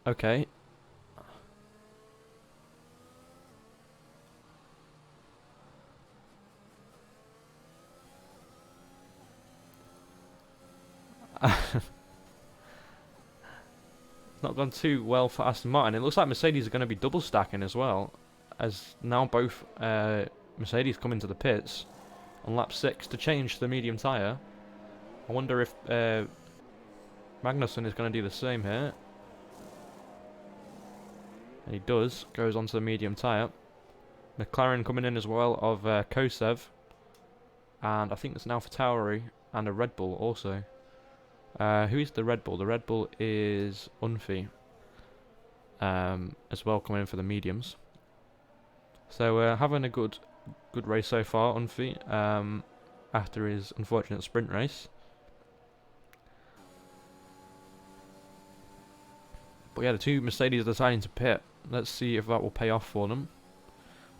Okay. It's not gone too well for Aston Martin. It looks like Mercedes are going to be double stacking as well, as now both Mercedes come into the pits on lap 6 to change to the medium tyre. I wonder if Magnussen is going to do the same here. And he does, goes onto the medium tyre. McLaren coming in as well of Kosev. And I think it's now for Tauri and a Red Bull also. Who is the Red Bull? The Red Bull is Unfi. As well, coming in for the mediums. So having a good race so far, Unfi. After his unfortunate sprint race. But yeah, the two Mercedes are deciding to pit. Let's see if that will pay off for them.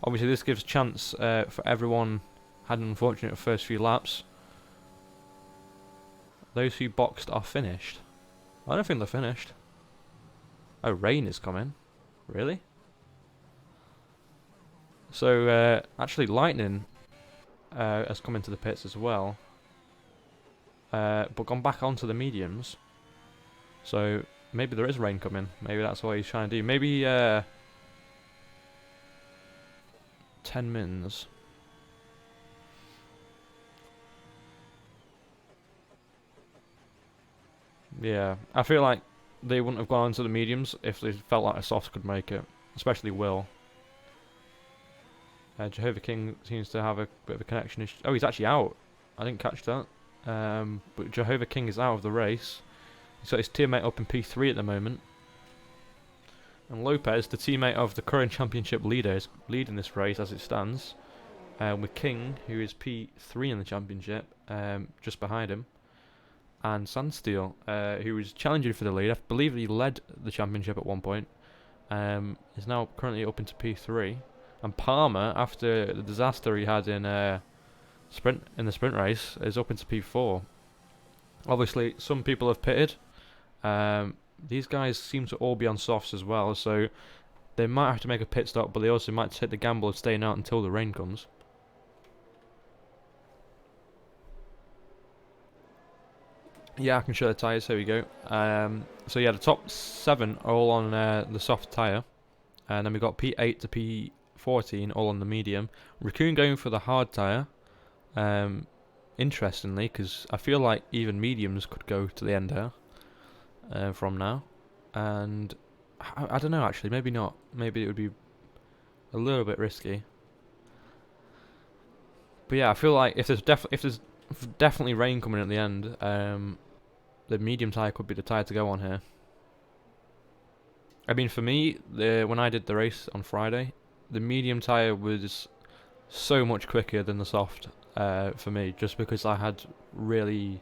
Obviously, this gives a chance for everyone had an unfortunate first few laps. Those who boxed are finished. I don't think they're finished. Oh, rain is coming. Really? So, actually, lightning has come into the pits as well. But gone back onto the mediums. So, maybe there is rain coming. Maybe that's what he's trying to do. Maybe 10 mins. Yeah, I feel like they wouldn't have gone into the mediums if they felt like a soft could make it. Especially Will. Jehovah King seems to have a bit of a connection issue. Oh, he's actually out. I didn't catch that. But Jehovah King is out of the race. He's got his teammate up in P3 at the moment. And Lopez, the teammate of the current championship leader, is leading this race as it stands. With King, who is P3 in the championship, just behind him. And Sandsteel, who was challenging for the lead. I believe he led the championship at one point. Is now currently up into P3. And Palmer, after the disaster he had in the sprint race, is up into P4. Obviously, some people have pitted. These guys seem to all be on softs as well, so they might have to make a pit stop, but they also might take the gamble of staying out until the rain comes. Yeah, I can show the tyres. Here we go. So yeah, the top 7 are all on the soft tyre, and then we got P8 to P14 all on the medium. Raccoon going for the hard tyre. Interestingly, because I feel like even mediums could go to the end here from now, and I don't know actually. Maybe not. Maybe it would be a little bit risky. But yeah, I feel like if there's definitely rain coming at the end, the medium tyre could be the tyre to go on here. I mean, for me, when I did the race on Friday, the medium tyre was so much quicker than the soft for me, just because I had really...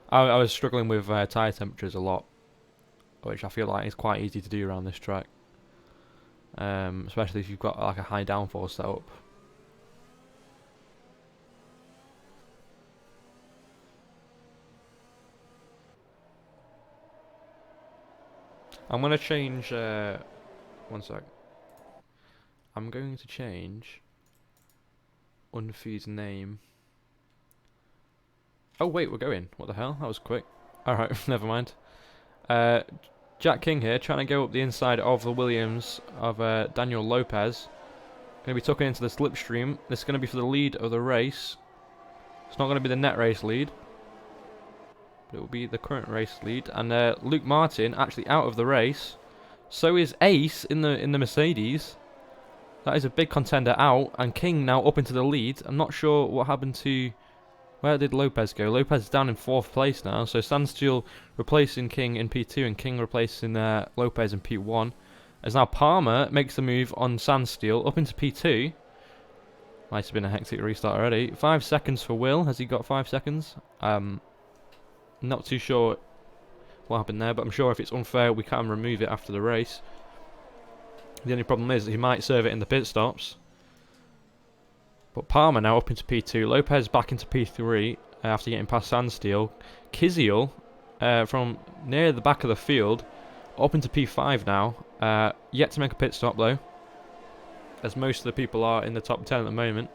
I was struggling with tyre temperatures a lot, which I feel like is quite easy to do around this track. Especially if you've got like a high downforce setup. I'm going to change... one sec. I'm going to change Unfeed's name. Oh wait, we're going. What the hell? That was quick. Alright, never mind. Jack King here, trying to go up the inside of the Williams of Daniel Lopez. Going to be tucking into the slipstream. This is going to be for the lead of the race. It's not going to be the net race lead, but it will be the current race lead. And Luke Martin actually out of the race. So is Ace in the Mercedes. That is a big contender out, and King now up into the lead. I'm not sure what happened to... Where did Lopez go? Lopez is down in 4th place now, so Sandsteel replacing King in P2 and King replacing Lopez in P1. As now Palmer makes the move on Sandsteel up into P2. Might have been a hectic restart already. 5 seconds for Will. Has he got 5 seconds? Not too sure what happened there, but I'm sure if it's unfair we can remove it after the race. The only problem is that he might serve it in the pit stops. But Palmer now up into P2. Lopez back into P3 after getting past Sandsteel. Kiziel from near the back of the field up into P5 now. Yet to make a pit stop though, as most of the people are in the top 10 at the moment.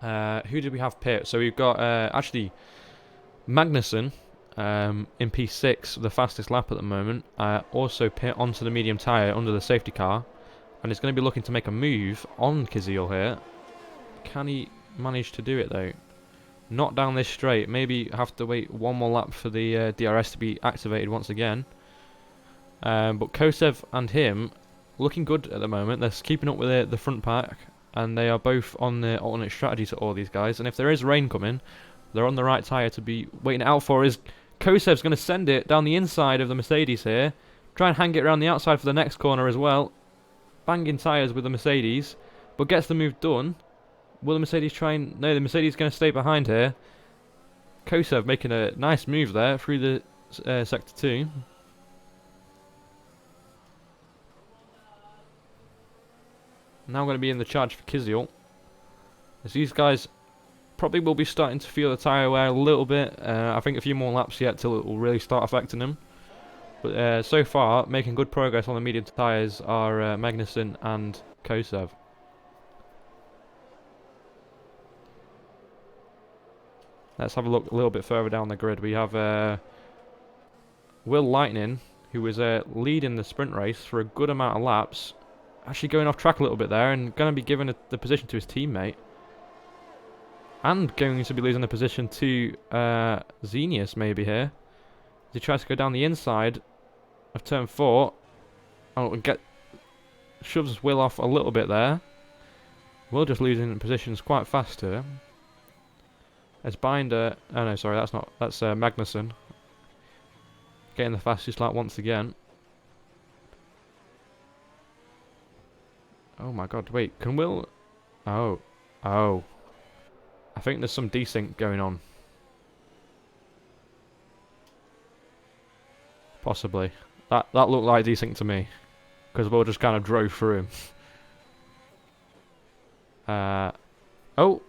Who did we have pit? So we've got actually Magnussen in P6, the fastest lap at the moment. Also pit onto the medium tyre under the safety car. And he's going to be looking to make a move on Kiziel here. Can he manage to do it though? Not down this straight. Maybe have to wait one more lap for the DRS to be activated once again. But Kosev and him looking good at the moment. They're keeping up with the front pack. And they are both on the alternate strategy to all these guys. And if there is rain coming, they're on the right tyre to be waiting out for. Is Kosev's going to send it down the inside of the Mercedes here. Try and hang it around the outside for the next corner as well. Banging tyres with the Mercedes, but gets the move done. Will the Mercedes try and... No, the Mercedes is going to stay behind here. Kosev making a nice move there through the Sector 2. Now going to be in the charge for Kiziel. As these guys probably will be starting to feel the tyre wear a little bit. I think a few more laps yet till it will really start affecting them. But so far, making good progress on the medium tyres are Magnussen and Kosev. Let's have a look a little bit further down the grid. We have Will Lightning, who was leading the sprint race for a good amount of laps, actually going off track a little bit there and going to be giving the position to his teammate. And going to be losing the position to Xenius maybe here. As he tries to go down the inside of turn 4. Oh, shoves Will off a little bit there. Will just losing positions quite fast here. As Binder, oh no, sorry, that's Magnussen. Getting the fastest lap once again. Oh my god, wait, can Will... Oh. I think there's some desync going on. Possibly. That looked like desync to me. Because Will just kind of drove through him. Oh.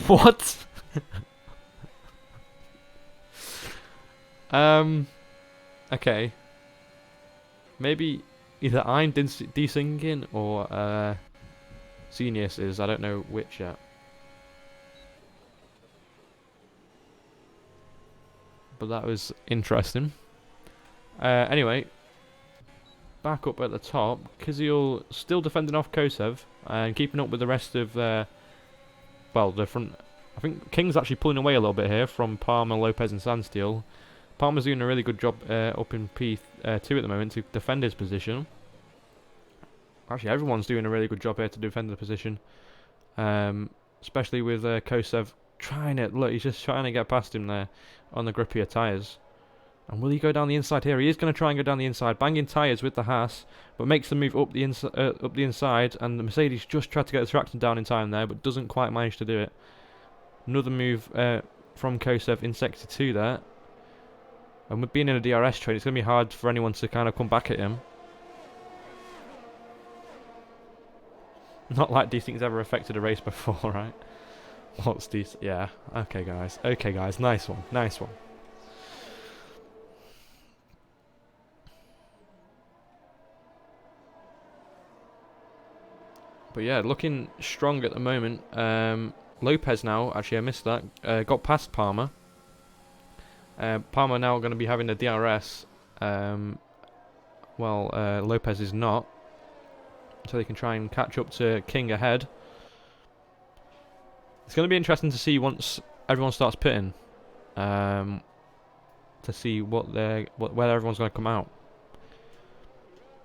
What? Okay. Maybe either I'm desyncing or Xenius is. I don't know which yet. But that was interesting. Anyway, back up at the top. Kiziel still defending off Kosev and keeping up with the rest of the front. I think King's actually pulling away a little bit here from Palmer, Lopez and Sandsteel. Palmer's doing a really good job up in P2 at the moment to defend his position. Actually, everyone's doing a really good job here to defend the position. Especially with Kosev trying it. Look, he's just trying to get past him there on the grippier tyres. And will he go down the inside here? He is going to try and go down the inside, banging tyres with the Haas, but makes the move up the inside. And the Mercedes just tried to get the traction down in time there, but doesn't quite manage to do it. Another move from Kosev in sector 2 there. And with being in a DRS train, it's going to be hard for anyone to kind of come back at him. Not like these things ever affected a race before, right? What's these? Yeah. Okay, guys. Okay, guys. Nice one. Nice one. But yeah, looking strong at the moment. Lopez now, actually I missed that, got past Palmer. Palmer now going to be having the DRS, Lopez is not. So they can try and catch up to King ahead. It's going to be interesting to see once everyone starts pitting. To see where everyone's going to come out.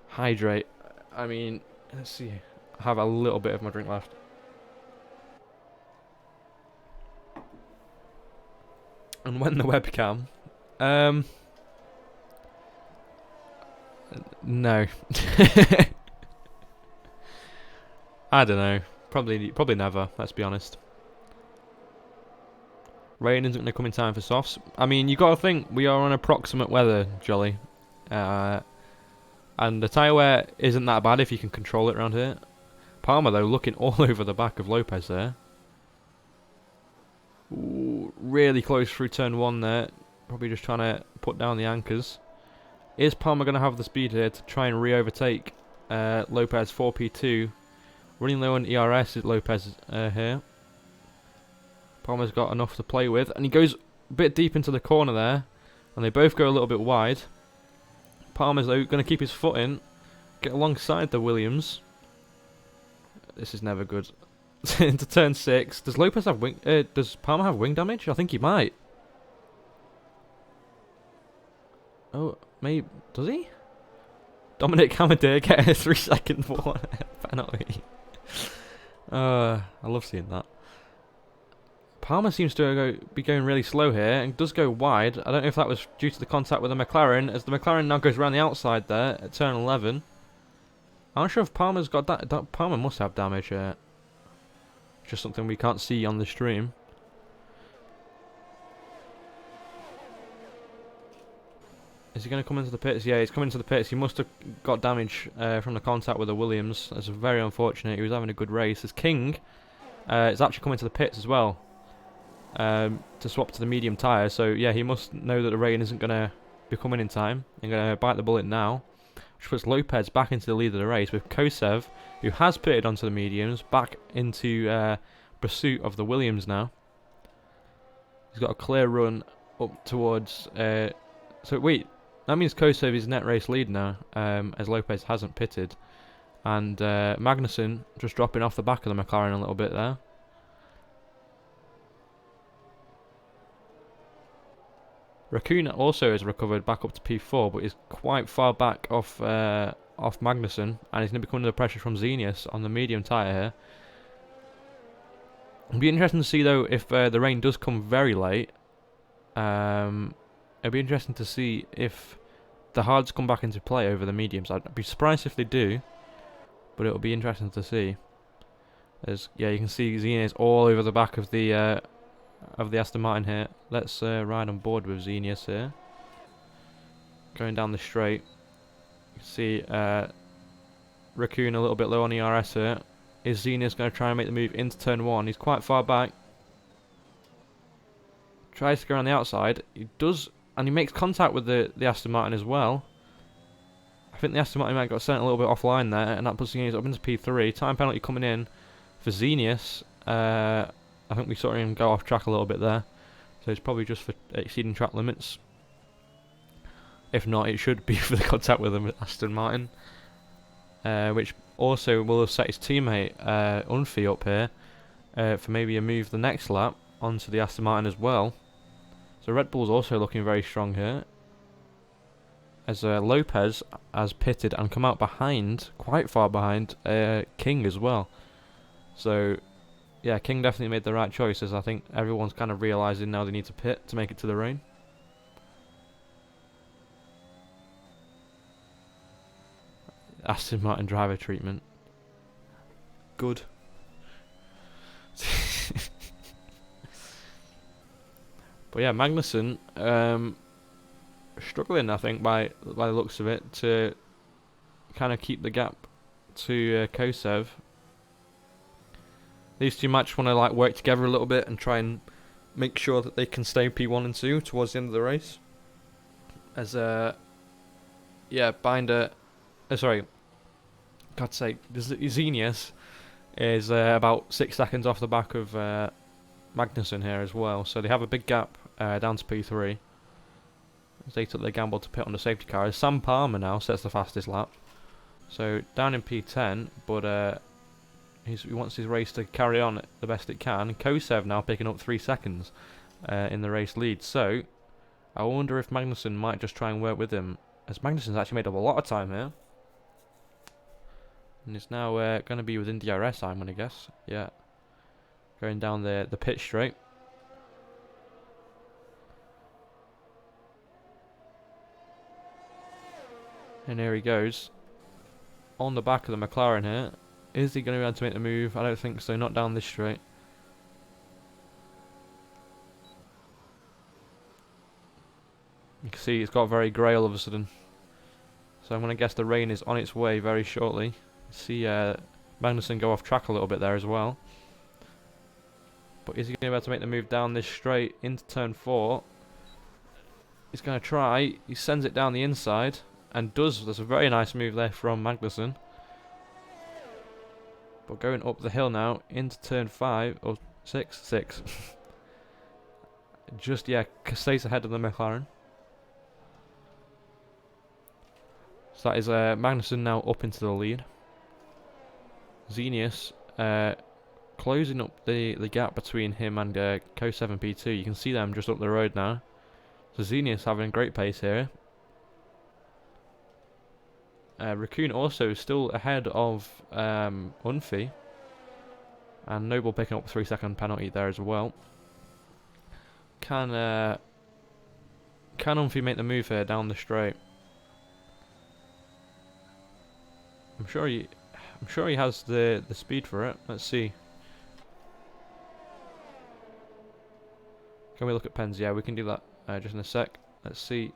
Hydrate. I mean, let's see. I have a little bit of my drink left. And when the webcam, no, I don't know. Probably never. Let's be honest. Rain isn't going to come in time for softs. I mean, you got to think we are on approximate weather, Jolly, and the tyre wear isn't that bad if you can control it around here. Palmer though, looking all over the back of Lopez there. Ooh, really close through turn 1 there. Probably just trying to put down the anchors. Is Palmer going to have the speed here to try and re-overtake Lopez 4P2? Running low on ERS is Lopez here. Palmer's got enough to play with. And he goes a bit deep into the corner there. And they both go a little bit wide. Palmer's though going to keep his foot in. Get alongside the Williams. This is never good. Into turn 6. Does Lopez have wing? Does Palmer have wing damage? I think he might. Oh, maybe does he? Dominic Hamadir get a 3-second penalty. I love seeing that. Palmer seems to be going really slow here and does go wide. I don't know if that was due to the contact with the McLaren, as the McLaren now goes around the outside there at turn 11. I'm not sure if Palmer's got that. Palmer must have damage here. Just something we can't see on the stream. Is he going to come into the pits? Yeah, he's coming to the pits. He must have got damage from the contact with the Williams. That's very unfortunate. He was having a good race. As King is actually coming to the pits as well to swap to the medium tyre. So, yeah, he must know that the rain isn't going to be coming in time. I'm going to bite the bullet now, which puts Lopez back into the lead of the race with Kosev, who has pitted onto the mediums, back into pursuit of the Williams now. He's got a clear run up towards... so, wait... That means Kosev is net race lead now, as Lopez hasn't pitted. And Magnussen just dropping off the back of the McLaren a little bit there. Raccoon also has recovered back up to P4, but is quite far back off Magnussen, and he's going to be coming under pressure from Xenius on the medium tyre here. It'll be interesting to see though if the rain does come very late. It'll be interesting to see if the hards come back into play over the mediums. I'd be surprised if they do, but it'll be interesting to see. As yeah, you can see Xenius all over the back of the Aston Martin here. Let's ride on board with Xenius here. Going down the straight, you can see Raccoon a little bit low on ERS here. Is Xenius going to try and make the move into turn 1? He's quite far back. Tries to go around the outside. He does. And he makes contact with the Aston Martin as well. I think the Aston Martin might have got sent a little bit offline there, and that puts Xenius up into P3. Time penalty coming in for Xenius. I think we saw him go off track a little bit there. So it's probably just for exceeding track limits. If not, it should be for the contact with the Aston Martin. Which also will have set his teammate Unfi up here for maybe a move the next lap onto the Aston Martin as well. So Red Bull's also looking very strong here, as Lopez has pitted and come out behind, quite far behind, King as well. So, yeah, King definitely made the right choice, as I think everyone's kind of realising now they need to pit to make it to the rain. Aston Martin driver treatment. Good. But yeah, Magnussen struggling, I think, by the looks of it, to kind of keep the gap to Kosev. These two matches want to like work together a little bit and try and make sure that they can stay P1 and 2 towards the end of the race. As yeah, Binder, sorry, God's sake, Xenius is about 6 seconds off the back of Magnussen here as well, so they have a big gap down to P3 as they took their gamble to pit on the safety car. Sam Palmer now sets the fastest lap, so down in P10, but he wants his race to carry on the best it can. Kosev now picking up 3 seconds in the race lead, so I wonder if Magnussen might just try and work with him, as Magnussen's actually made up a lot of time here. And it's now going to be within DRS, I'm going to guess. Yeah. Going down the pit straight. And here he goes. On the back of the McLaren here. Is he going to be able to make the move? I don't think so. Not down this straight. You can see it's got very grey all of a sudden. So I'm going to guess the rain is on its way very shortly. See Magnussen go off track a little bit there as well. But is he going to be able to make the move down this straight into turn 4? He's going to try. He sends it down the inside and does. There's a very nice move there from Magnussen. But going up the hill now into turn 5 or 6. Just, yeah, stays ahead of the McLaren. So that is Magnussen now up into the lead. Xenius closing up the gap between him and Kosev and P2. You can see them just up the road now. So Xenius having great pace here. Raccoon also still ahead of Unfi. And Noble picking up a 3-second penalty there as well. Can Unfi make the move here down the straight? I'm sure he has the speed for it. Let's see. Can we look at pens? Yeah, we can do that just in a sec. Let's see.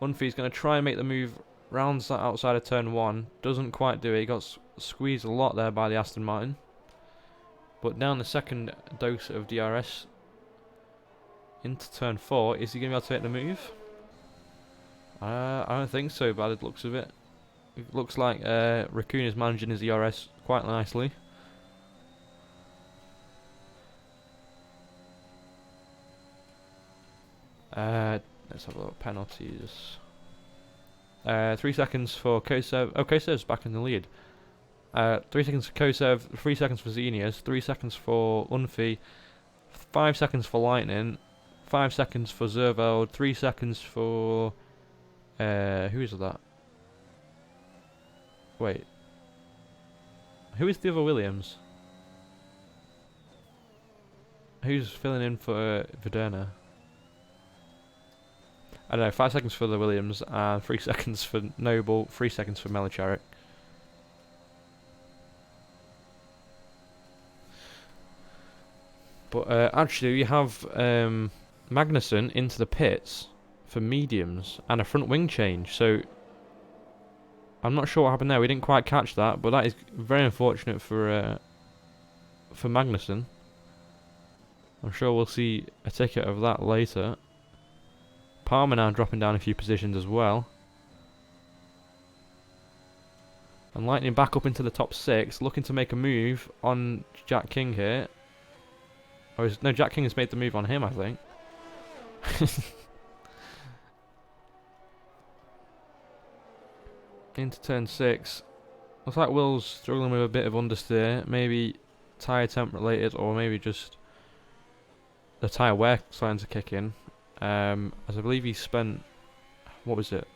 Unfi's going to try and make the move, rounds that outside of turn 1, doesn't quite do it. He got squeezed a lot there by the Aston Martin. But down the second dose of DRS into turn 4, is he going to be able to make the move? I don't think so, by the looks of it. It looks like Raccoon is managing his DRS quite nicely. Let's have a look. Penalties. 3 seconds for Kosev. Oh, Kosev's back in the lead. 3 seconds for Kosev, 3 seconds for Xenius, 3 seconds for Unfi, 5 seconds for Lightning, 5 seconds for Zerveld, 3 seconds for... who is that? Wait. Who is the other Williams? Who's filling in for Verderna? I don't know, 5 seconds for the Williams, and 3 seconds for Noble, 3 seconds for Melicharic. But actually, we have Magnussen into the pits for mediums and a front wing change. So I'm not sure what happened there. We didn't quite catch that, but that is very unfortunate for Magnussen. I'm sure we'll see a ticket of that later. Palmer now dropping down a few positions as well. And Lightning back up into the top 6, looking to make a move on Jack King here. No, Jack King has made the move on him, I think. Into turn 6. Looks like Will's struggling with a bit of understeer. Maybe tyre temp related, or maybe just the tyre wear starting to kick in. As I believe he spent... What was it?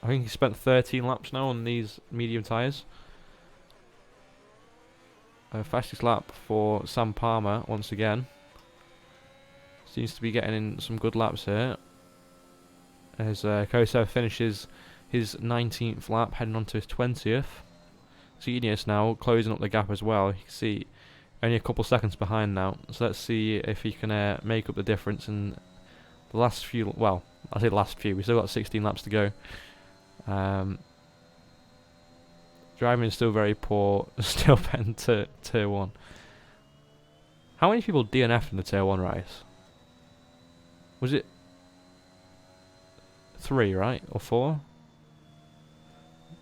I think he spent 13 laps now on these medium tyres. Fastest lap for Sam Palmer once again. Seems to be getting in some good laps here. As Kosev finishes his 19th lap, heading on to his 20th. Xenius now closing up the gap as well. You can see only a couple seconds behind now. So let's see if he can make up the difference in the last few. Well, I say last few. We still got 16 laps to go. Driving is still very poor. Still pen to tier 1. How many people DNF'd in the tier 1 race? Was it 3, right? Or 4?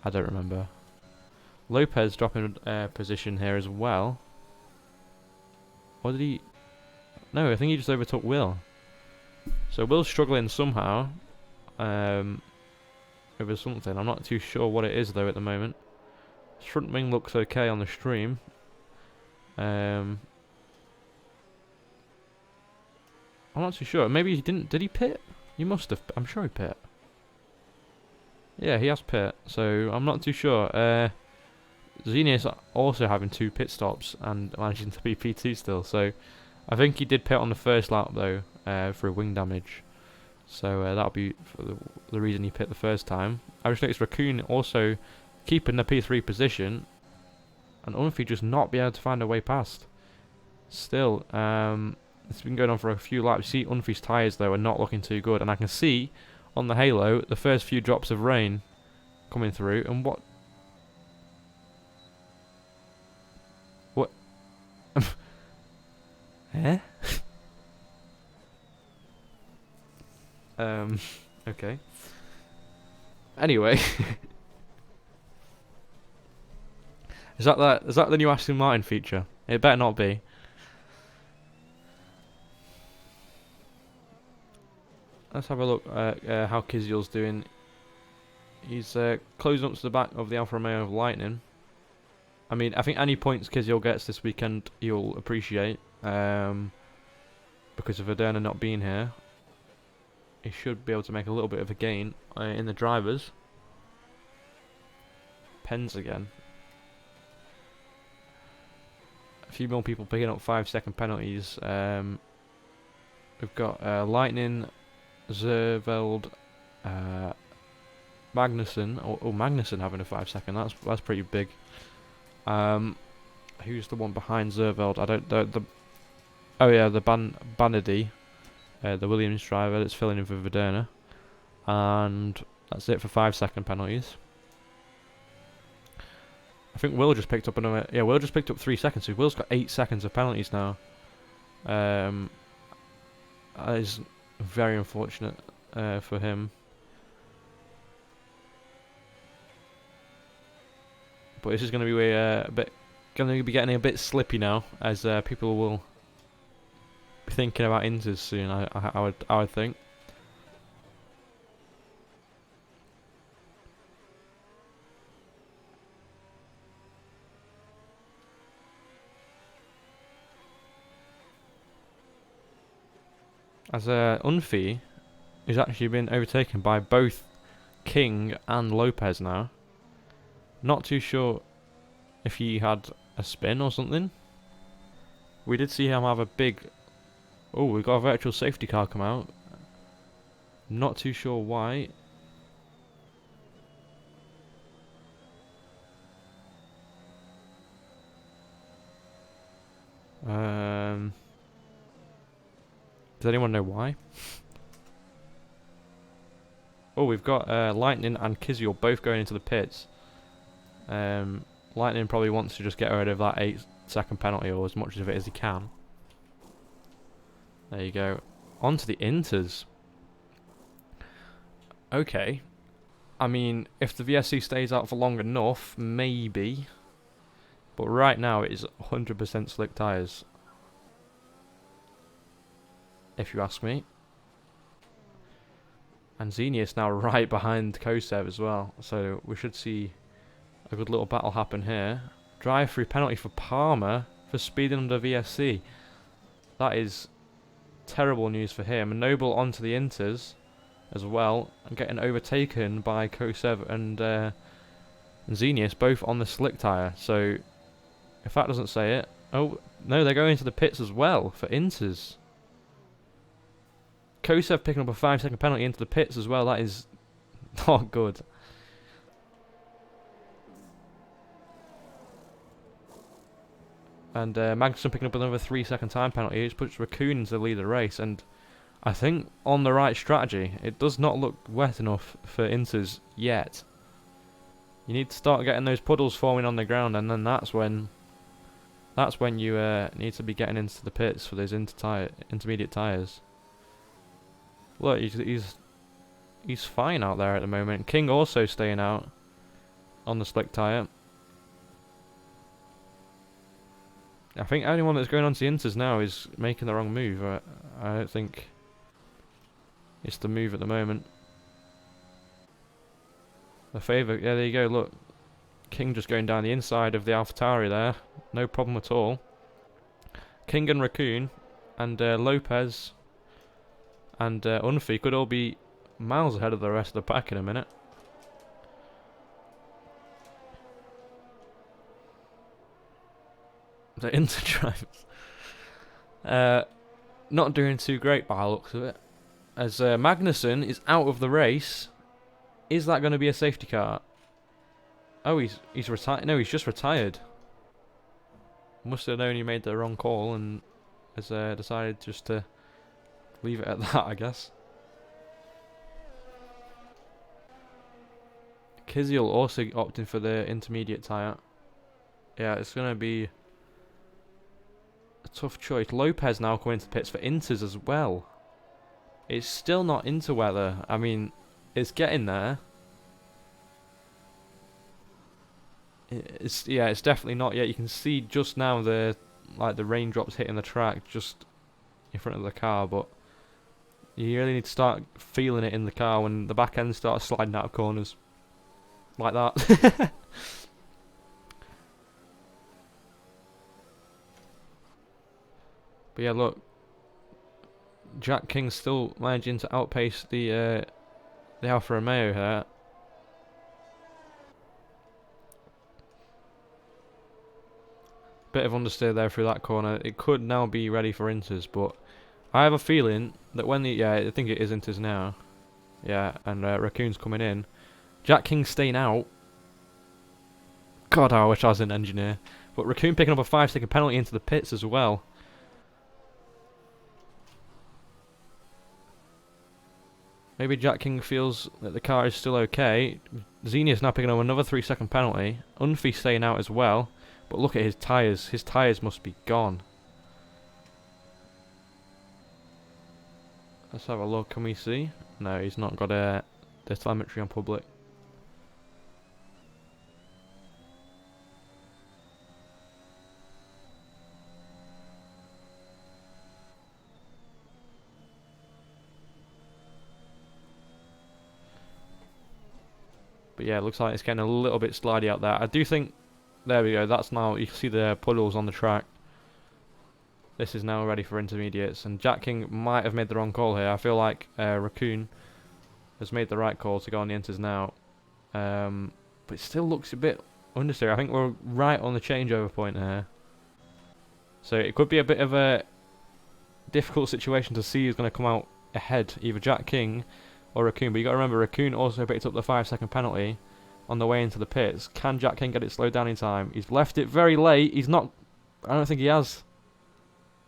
I don't remember. Lopez dropping position here as well. Or did he... No, I think he just overtook Will. So Will's struggling somehow. Over something. I'm not too sure what it is though at the moment. His front wing looks okay on the stream. I'm not too sure. Maybe he didn't. Did he pit? He must have. I'm sure he pit. Yeah, he has pit. So I'm not too sure. Xenius also having 2 pit stops and managing to be P2 still. So I think he did pit on the first lap though for wing damage. So that'll be for the reason he pit the first time. I just noticed Raccoon also keeping the P3 position, and Unfi just not be able to find a way past. Still, it's been going on for a few laps. You see Unfi's tyres though are not looking too good, and I can see on the halo the first few drops of rain coming through. And what? Eh? Okay. Anyway. Is that the new Aston Martin feature? It better not be. Let's have a look at how Kiziel's doing. He's closing up to the back of the Alfa Romeo of Lightning. I mean, I think any points Kiziel gets this weekend, he'll appreciate. Because of Verderna not being here. He should be able to make a little bit of a gain in the drivers. Pens again. A few more people picking up 5-second penalties. We've got Lightning, Zerveld, Magnussen. Oh, Magnussen having a 5-second. That's pretty big. Who's the one behind Zerveld? I don't. Oh yeah, the Banady, the Williams driver that's filling in for Verderna, and That's it for 5-second penalties. I think Will just picked up another... Yeah, Will just picked up 3 seconds, so Will's got 8 seconds of penalties now. That is very unfortunate for him. But this is going to be going to be getting a bit slippy now, as people will be thinking about Inters soon. I would think. As Unfi is actually been overtaken by both King and Lopez now. Not too sure if he had a spin or something. We did see him have a big... Oh, we got a virtual safety car come out. Not too sure why. Does anyone know why? Oh, we've got Lightning and Kiziel both going into the pits. Lightning probably wants to just get rid of that 8-second penalty, or as much of it as he can. There you go. On to the Inters. Okay. I mean, if the VSC stays out for long enough, maybe. But right now it is 100% slick tyres. If you ask me. And Xenius now right behind Kosev as well. So we should see a good little battle happen here. Drive-through penalty for Palmer for speeding under VSC. That is terrible news for him. And Noble onto the Inters as well, and getting overtaken by Kosev and Xenius, both on the slick tyre. So if that doesn't say it... Oh, no, they're going to the pits as well for Inters. Kosev picking up a 5-second penalty into the pits as well. That is not good. And Magnussen picking up another 3-second time penalty, which puts Raccoon into the lead of the race. And I think on the right strategy. It does not look wet enough for Inters yet. You need to start getting those puddles forming on the ground, and then that's when you need to be getting into the pits for those intermediate tyres. Look, he's fine out there at the moment. King also staying out on the slick tyre. I think anyone that's going on to the Inters now is making the wrong move. I don't think it's the move at the moment. The favourite, yeah, there you go, look. King just going down the inside of the AlphaTauri there. No problem at all. King and Raccoon and Lopez and Unfi could all be miles ahead of the rest of the pack in a minute. The Inter drivers. Not doing too great by the looks of it. As Magnussen is out of the race. Is that going to be a safety car? Oh, he's retired. No, he's just retired. Must have known he made the wrong call and has decided just to leave it at that, I guess. Kiziel also opting for the intermediate tyre. Yeah, it's going to be a tough choice. Lopez now coming into the pits for Inters as well. It's still not into weather. I mean, it's getting there. It's definitely not yet. You can see just now the raindrops hitting the track just in front of the car, but you really need to start feeling it in the car when the back end starts sliding out of corners like that. But yeah, look, Jack King's still managing to outpace the Alfa Romeo here. Bit of understeer there through that corner. It could now be ready for Inters, but I have a feeling that when I think it is Inters now. Yeah, and Raccoon's coming in. Jack King's staying out. God, I wish I was an engineer. But Raccoon picking up a 5-second penalty into the pits as well. Maybe Jack King feels that the car is still okay. Xenius now picking up another 3-second penalty. Unfi staying out as well. But look at his tyres. His tyres must be gone. Let's have a look. Can we see? No, he's not got the telemetry on public. But yeah, it looks like it's getting a little bit slidey out there. I do think... There we go. That's now... You can see the puddles on the track. This is now ready for intermediates. And Jack King might have made the wrong call here. I feel like Raccoon has made the right call to go on the inters now. But it still looks a bit understeer. I think we're right on the changeover point here. So it could be a bit of a difficult situation to see who's going to come out ahead. Either Jack King or Raccoon. But you got to remember, Raccoon also picked up the 5-second penalty on the way into the pits. Can Jack King get it slowed down in time? He's left it very late. He's not... I don't think he has.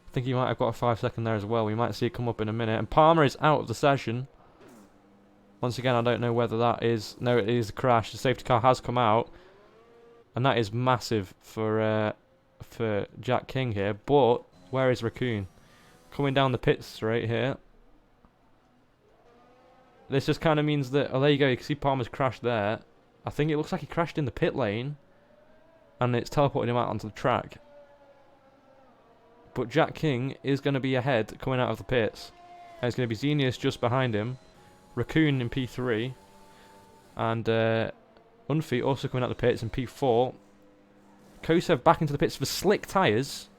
I think he might have got a 5-second there as well. We might see it come up in a minute. And Palmer is out of the session. Once again, I don't know whether that is... No, it is a crash. The safety car has come out. And that is massive for Jack King here. But where is Raccoon? Coming down the pit straight here. This just kind of means that... Oh, there you go. You can see Palmer's crashed there. I think it looks like he crashed in the pit lane. And it's teleported him out onto the track. But Jack King is going to be ahead coming out of the pits. And it's going to be Xenius just behind him. Raccoon in P3. And Unfi also coming out of the pits in P4. Kosev back into the pits for slick tyres.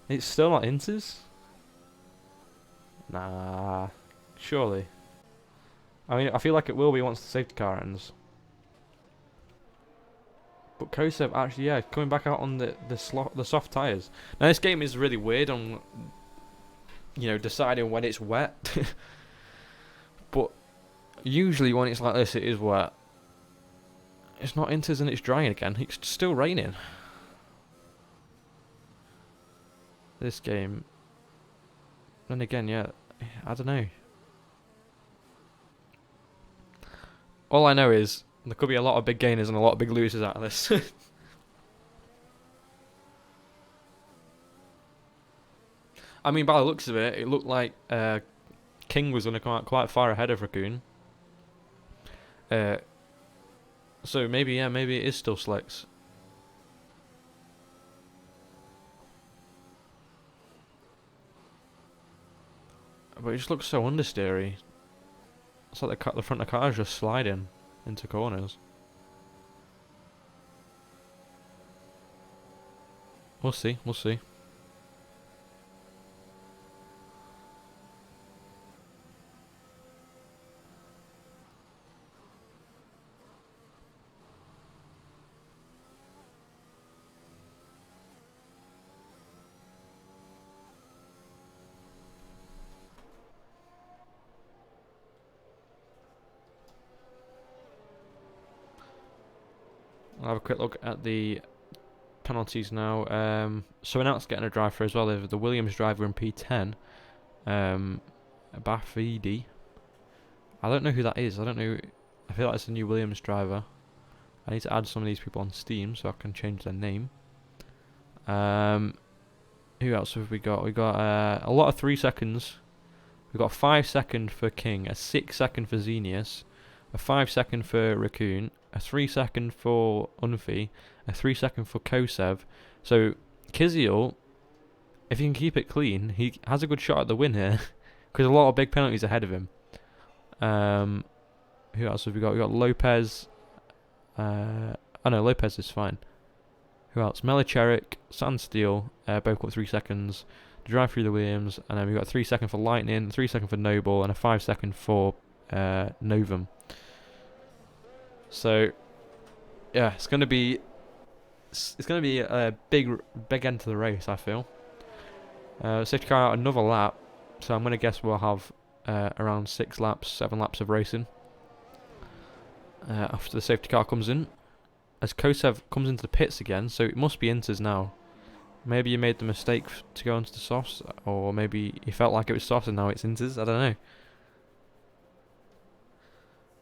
It's still not inters? Nah, surely. I mean, I feel like it will be once the safety car ends. But Kosev actually, yeah, coming back out on the soft tyres. Now this game is really weird on, you know, deciding when it's wet. But usually when it's like this, it is wet. It's not inters and it's drying again. It's still raining. This game. Then again, yeah, I don't know. All I know is there could be a lot of big gainers and a lot of big losers out of this. I mean, by the looks of it, it looked like King was going to come out quite far ahead of Raccoon. So maybe, yeah, maybe it is still slicks. But it just looks so understeery. It's like the front of the car is just sliding into corners. We'll see, we'll see. I'll have a quick look at the penalties now. So we're not getting a driver as well. The Williams driver in P10, Bafidi. I don't know who that is. I don't know. I feel like it's a new Williams driver. I need to add some of these people on Steam so I can change their name. Who else have we got? We got a lot of 3 seconds. We've got a 5 second for King, a 6 second for Xenius, a 5 second for Raccoon, a 3 second for Unfi, a 3 second for Kosev. So Kiziel, if he can keep it clean, he has a good shot at the win here because a lot of big penalties ahead of him. Who else have we got? We got Lopez. Oh no, Lopez is fine. Who else? Melicheric, Sandsteel, both got 3 seconds to drive through the Williams, and then we got a 3 second for Lightning, 3 second for Noble, and a 5 second for Novum. So, yeah, it's gonna be a big end to the race, I feel. Safety car out another lap, so I'm gonna guess we'll have around 6 laps, 7 laps of racing. after the safety car comes in. As Kosev comes into the pits again, so it must be Inters now. Maybe he made the mistake to go onto the softs, or maybe he felt like it was softs and now it's Inters, I don't know.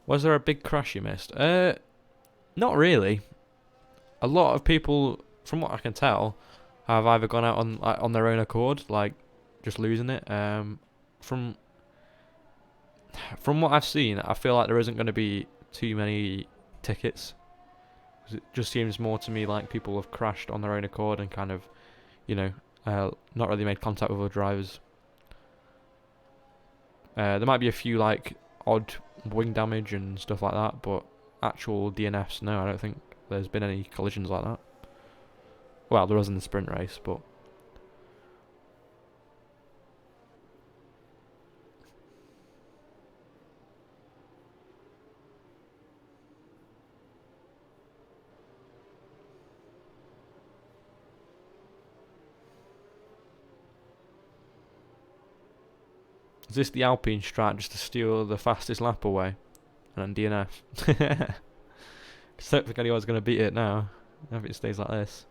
Was there a big crash you missed? Not really. A lot of people, from what I can tell, have either gone out on their own accord, like just losing it. From what I've seen, I feel like there isn't going to be too many tickets. 'Cause it just seems more to me like people have crashed on their own accord and kind of, you know, not really made contact with other drivers. There might be a few like odd wing damage and stuff like that, but actual DNFs, no, I don't think there's been any collisions like that. Well, there was in the sprint race, but is this the Alpine strat just to steal the fastest lap away and then DNF? I don't think anyone's going to beat it now if it stays like this.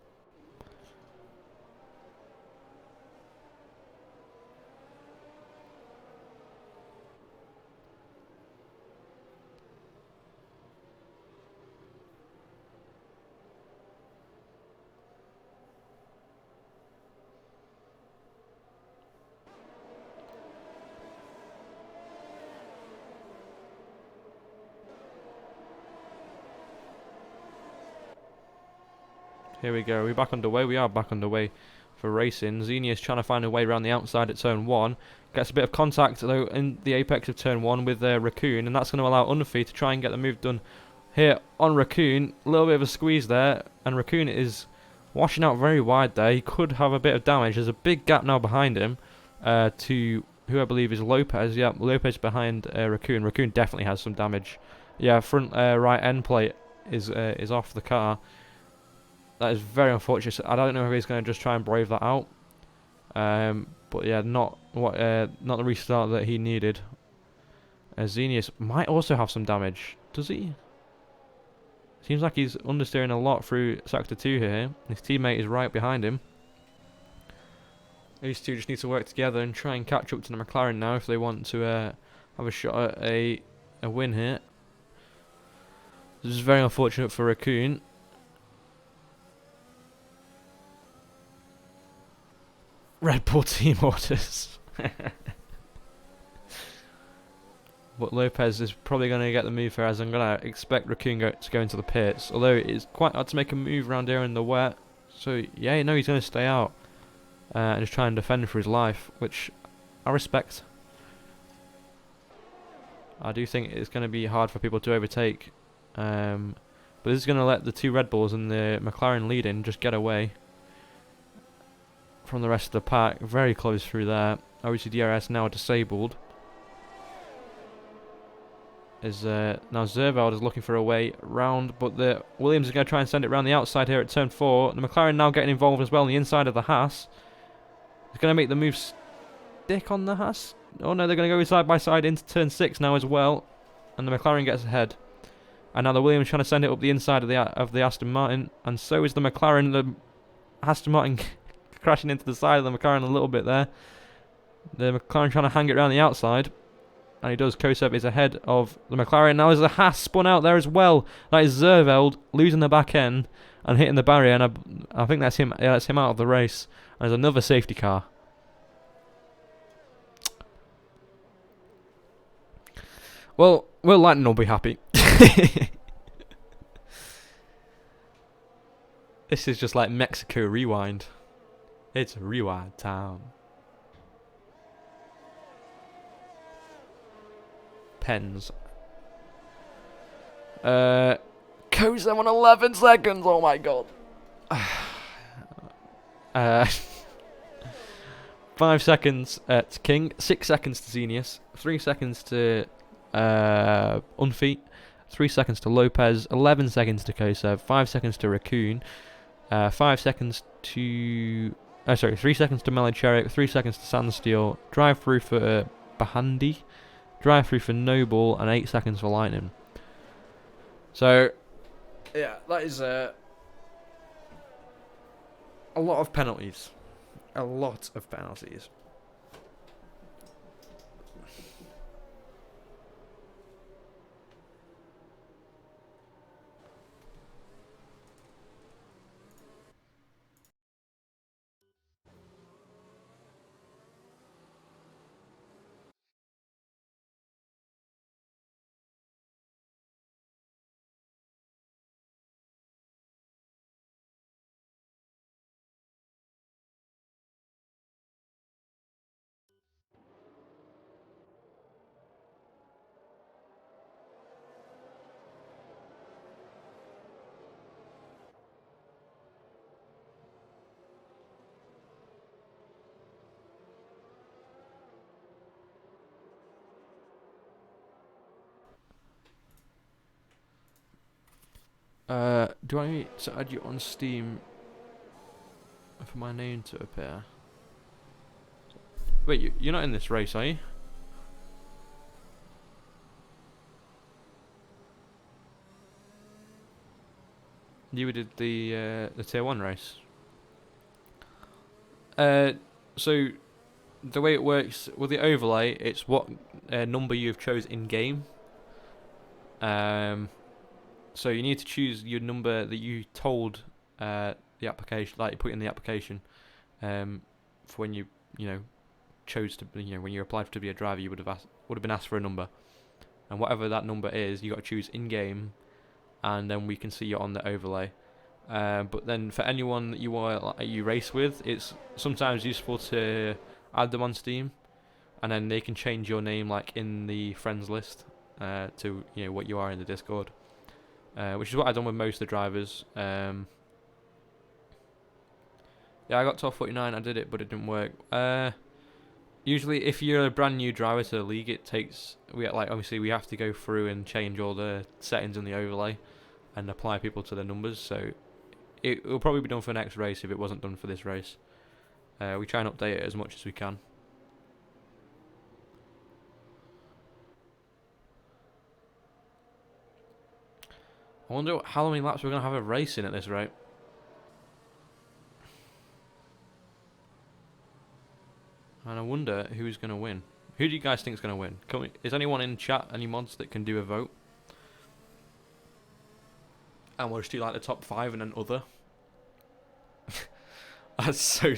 Here we go. Are we back underway? We are back underway for racing. Xenia is trying to find a way around the outside at turn 1. Gets a bit of contact though in the apex of turn 1 with Raccoon, and that's going to allow Unfi to try and get the move done here on Raccoon. A little bit of a squeeze there, and Raccoon is washing out very wide there. He could have a bit of damage. There's a big gap now behind him to who I believe is Lopez. Yeah, Lopez behind Raccoon. Raccoon definitely has some damage. Yeah, front right end plate is off the car. That is very unfortunate. I don't know if he's going to just try and brave that out. But yeah, not the restart that he needed. Xenius might also have some damage. Does he? Seems like he's understeering a lot through sector 2 here. His teammate is right behind him. These two just need to work together and try and catch up to the McLaren now if they want to have a shot at a win here. This is very unfortunate for Raccoon. Red Bull team orders. But Lopez is probably going to get the move here, as I'm going to expect Raccoon to go into the pits. Although it's quite hard to make a move around here in the wet. So yeah, no, he's going to stay out and just try and defend for his life, which I respect. I do think it's going to be hard for people to overtake. But this is going to let the two Red Bulls and the McLaren leading just get away from the rest of the pack. Very close through there. Obviously DRS now disabled. Now Zerveld is looking for a way round, but the Williams is going to try and send it around the outside here at turn 4. The McLaren now getting involved as well on the inside of the Haas. He's going to make the move stick on the Haas. Oh no, they're going to go side by side into turn 6 now as well, and the McLaren gets ahead. And now the Williams trying to send it up the inside of the Aston Martin, and so is the McLaren. The Aston Martin crashing into the side of the McLaren a little bit there. The McLaren trying to hang it around the outside. And he does. Kosev is ahead of the McLaren. Now there's a Haas spun out there as well. That is Zerveld losing the back end and hitting the barrier. And I think that's him. Yeah, that's him out of the race. And there's another safety car. Well, Will Lightning will be happy. This is just like Mexico Rewind. It's Rewind time. Pens. Kosev on 11 seconds. Oh my god. 5 seconds to King, 6 seconds to Xenius, 3 seconds to Unfeet, 3 seconds to Lopez, 11 seconds to Kosev, 5 seconds to Raccoon, 5 seconds to 3 seconds to Melicheric, 3 seconds to Sandsteel, drive through for Bahandi, drive through for Noble, and 8 seconds for Lightning. So, yeah, that is a lot of penalties. A lot of penalties. Do I need to add you on Steam for my name to appear? Wait, you're not in this race, are you? You did the tier 1 race. So the way it works with the overlay, it's what number you've chose in game. So you need to choose your number that you told the application, like you put in the application, for when you chose to, when you applied to be a driver, you would have been asked for a number, and whatever that number is, you got to choose in game, and then we can see you on the overlay. But then for anyone that you race with, it's sometimes useful to add them on Steam, and then they can change your name like in the friends list to what you are in the Discord, which is what I've done with most of the drivers. Yeah, I got top 49. I did it, but it didn't work. Usually, if you're a brand new driver to the league, it takes obviously we have to go through and change all the settings in the overlay and apply people to the numbers. So it will probably be done for next race if it wasn't done for this race. We try and update it as much as we can. I wonder how many laps we're going to have a race in at this rate. And I wonder who's going to win. Who do you guys think is going to win? Is anyone in chat, any mods that can do a vote? And we'll just do like the top 5 and then other. That's so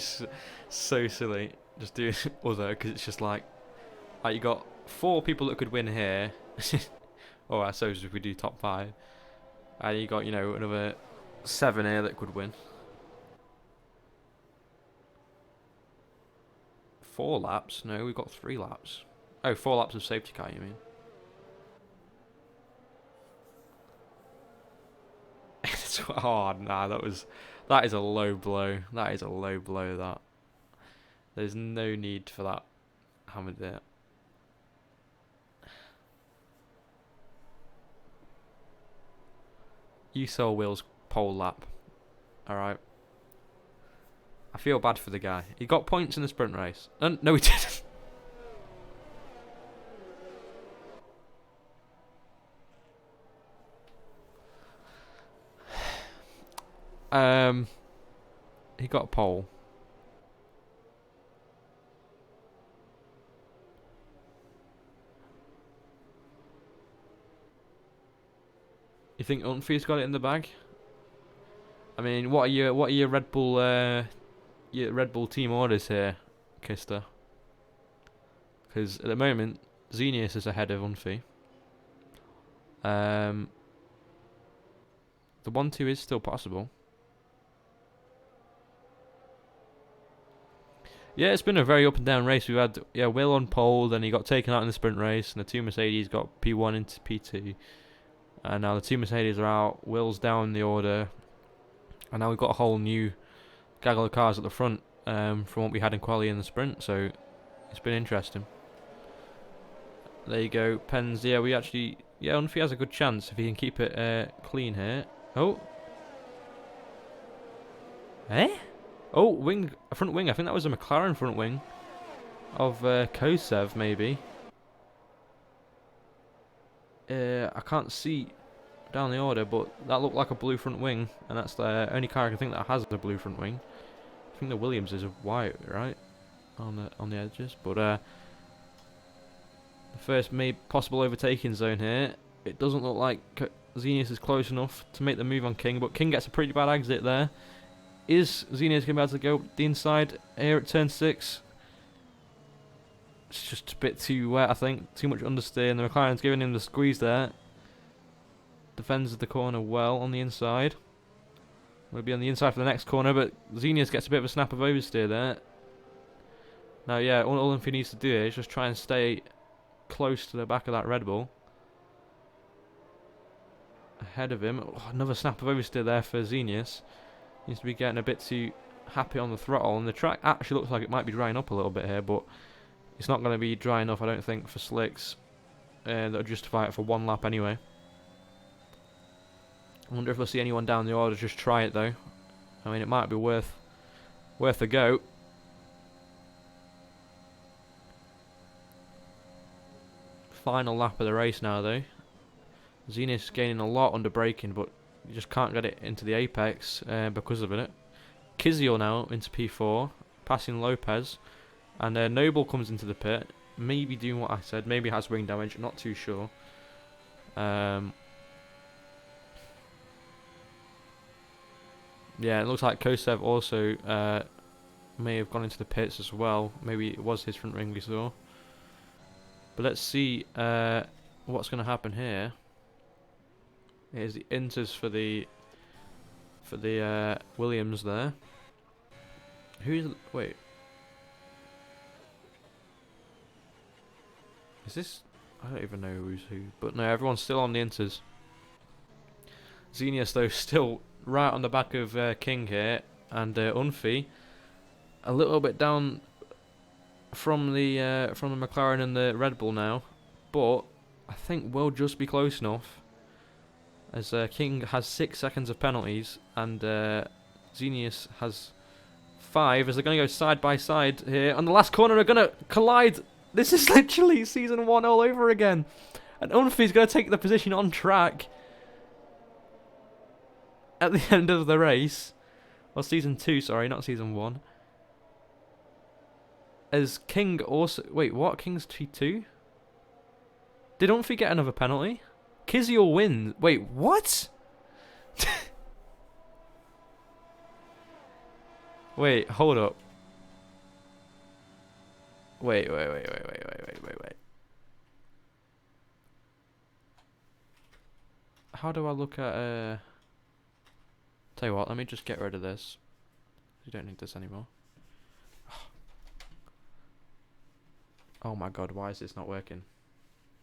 silly. Just do other, because it's just like you got 4 people that could win here. Or I suppose if we do top 5. And you got, another 7 here that could win. 4 laps? No, we've got 3 laps. Oh, 4 laps of safety car, you mean? Oh, nah, that is a low blow. That is a low blow, that. There's no need for that hammered there. You saw Will's pole lap. Alright. I feel bad for the guy. He got points in the sprint race. No, he didn't. He got a pole. You think Unfi's got it in the bag? I mean, what are your Red Bull team orders here, Kister? Because at the moment, Xenius is ahead of Unfi. The 1-2 is still possible. Yeah, it's been a very up and down race. We've had Will on pole, then he got taken out in the sprint race, and the 2 Mercedes got P1 into P2. And now the 2 Mercedes are out, Will's down the order, and now we've got a whole new gaggle of cars at the front from what we had in quali in the sprint, so it's been interesting. There you go, Pens. Yeah, Unfi has a good chance if he can keep it clean here. Oh. Eh? Oh, front wing. I think that was a McLaren front wing of Kosev, maybe. I can't see down the order, but that looked like a blue front wing, and that's the only car I can think that has a blue front wing. I think the Williams is a white, right, on the edges. But the first possible overtaking zone here. It doesn't look like Xenius is close enough to make the move on King, but King gets a pretty bad exit there. Is Xenius going to be able to go the inside here at turn 6? It's just a bit too wet, I think. Too much understeer, and the McLaren's giving him the squeeze there. Defends the corner well on the inside. Will be on the inside for the next corner, but Xenius gets a bit of a snap of oversteer there. Now, yeah, all he needs to do is just try and stay close to the back of that Red Bull. Ahead of him. Oh, another snap of oversteer there for Xenius. Needs to be getting a bit too happy on the throttle, and the track actually looks like it might be drying up a little bit here, but it's not going to be dry enough, I don't think, for slicks. That'll justify it for one lap anyway. I wonder if we'll see anyone down the order just try it though. I mean, it might be worth a go. Final lap of the race now though. Xenius gaining a lot under braking, but you just can't get it into the apex because of it. Kiziel now into P4, passing Lopez, and Noble comes into the pit. Maybe doing what I said. Maybe has wing damage. Not too sure. Yeah, it looks like Kosev also may have gone into the pits as well. Maybe it was his front wing we saw. But let's see what's going to happen here. Here's the inters for the Williams there. Wait. Is this? I don't even know who's who. But no, everyone's still on the inters. Xenius though still right on the back of King here, and Unfi a little bit down from the McLaren and the Red Bull now, but I think we'll just be close enough, as King has 6 seconds of penalties and Xenius has 5, as they're going to go side by side here. On the last corner, they're going to collide. This is literally season 1 all over again, and Unfi's going to take the position on track at the end of the race. Well, season 2, sorry, not season 1. As King also... Wait, what? King's T2? Did Unfi get another penalty? Kiziel wins. Wait, what? Wait, hold up. Wait. How do I look at... Tell you what, let me just get rid of this. You don't need this anymore. Oh my god, why is this not working?